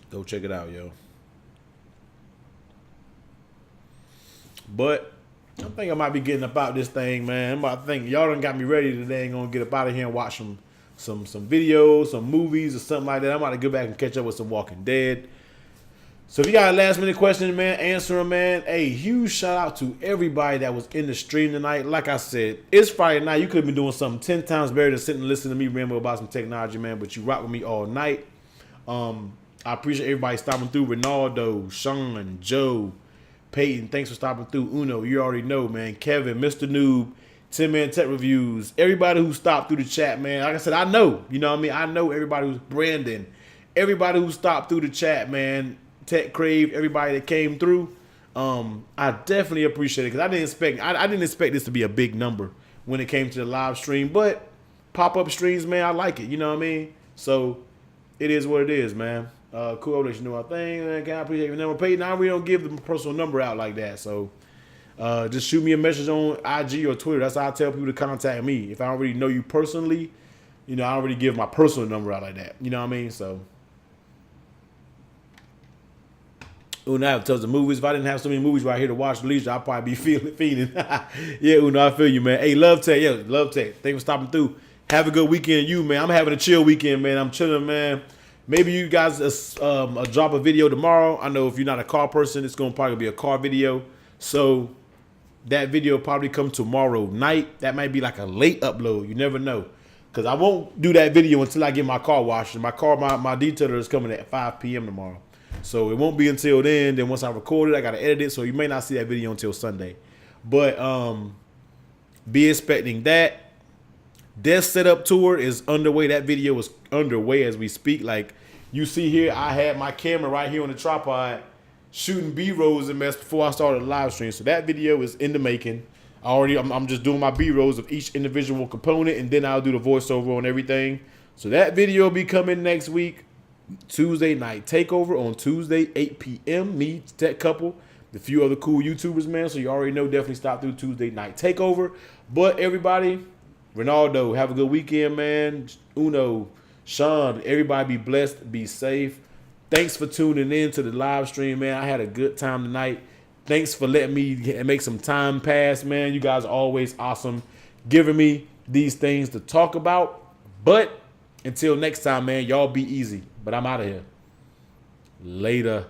Go check it out, yo. But I think I might be getting up out this thing, man. I think y'all done got me ready today. I'm gonna get up out of here and watch some videos, some movies or something like that. I'm about to go back and catch up with some Walking Dead. So if you got a last minute question, man, answer them, man. Hey, huge shout out to everybody that was in the stream tonight. Like I said, it's Friday night. You could have been doing something 10 times better than sitting and listening to me ramble about some technology, man. But you rock with me all night. I appreciate everybody stopping through. Ronaldo, Sean, Joe, Peyton, thanks for stopping through. Uno, you already know, man. Kevin, Mr. Noob, 10 Man Tech Reviews, everybody who stopped through the chat, man. Like I said, I know. You know what I mean? I know everybody who's Brandon. Everybody who stopped through the chat, man. Tech Crave, everybody that came through. I definitely appreciate it because I didn't expect this to be a big number when it came to the live stream. But pop-up streams, man, I like it. You know what I mean? So it is what it is, man. Cool, let you know my thing. Man, I appreciate your number. Peyton, I really don't give the personal number out like that. So just shoot me a message on IG or Twitter. That's how I tell people to contact me. If I don't really know you personally, you know, I don't really give my personal number out like that. You know what I mean? So. Uno, I have tons of movies. If I didn't have so many movies right here to watch leisure, I'd probably be feeding. Yeah, Uno, I feel you, man. Hey, Love Tech. Yeah, Love Tech. Thanks for stopping through. Have a good weekend, you, man. I'm having a chill weekend, man. I'm chilling, man. Maybe you guys drop a video tomorrow. I know if you're not a car person, it's going to probably be a car video. So that video will probably come tomorrow night. That might be like a late upload. You never know. Because I won't do that video until I get my car washed. My detailer is coming at 5 p.m. tomorrow. So it won't be until then. Then once I record it, I got to edit it. So you may not see that video until Sunday. But be expecting that. Death Setup Tour is underway. That video is underway as we speak. Like you see here, I had my camera right here on the tripod shooting B-rolls and mess before I started the live stream. So that video is in the making. I'm just doing my B-rolls of each individual component, and then I'll do the voiceover on everything. So that video will be coming next week. Tuesday night takeover on Tuesday, 8 p.m. Me, Tech Couple, the few other cool YouTubers, man. So you already know, definitely stop through Tuesday night takeover. But everybody, Ronaldo, have a good weekend, man. Uno, Sean, everybody be blessed, be safe. Thanks for tuning in to the live stream, man. I had a good time tonight. Thanks for letting me make some time pass, man. You guys are always awesome, giving me these things to talk about. But until next time, man, y'all be easy. But I'm out of here. Later.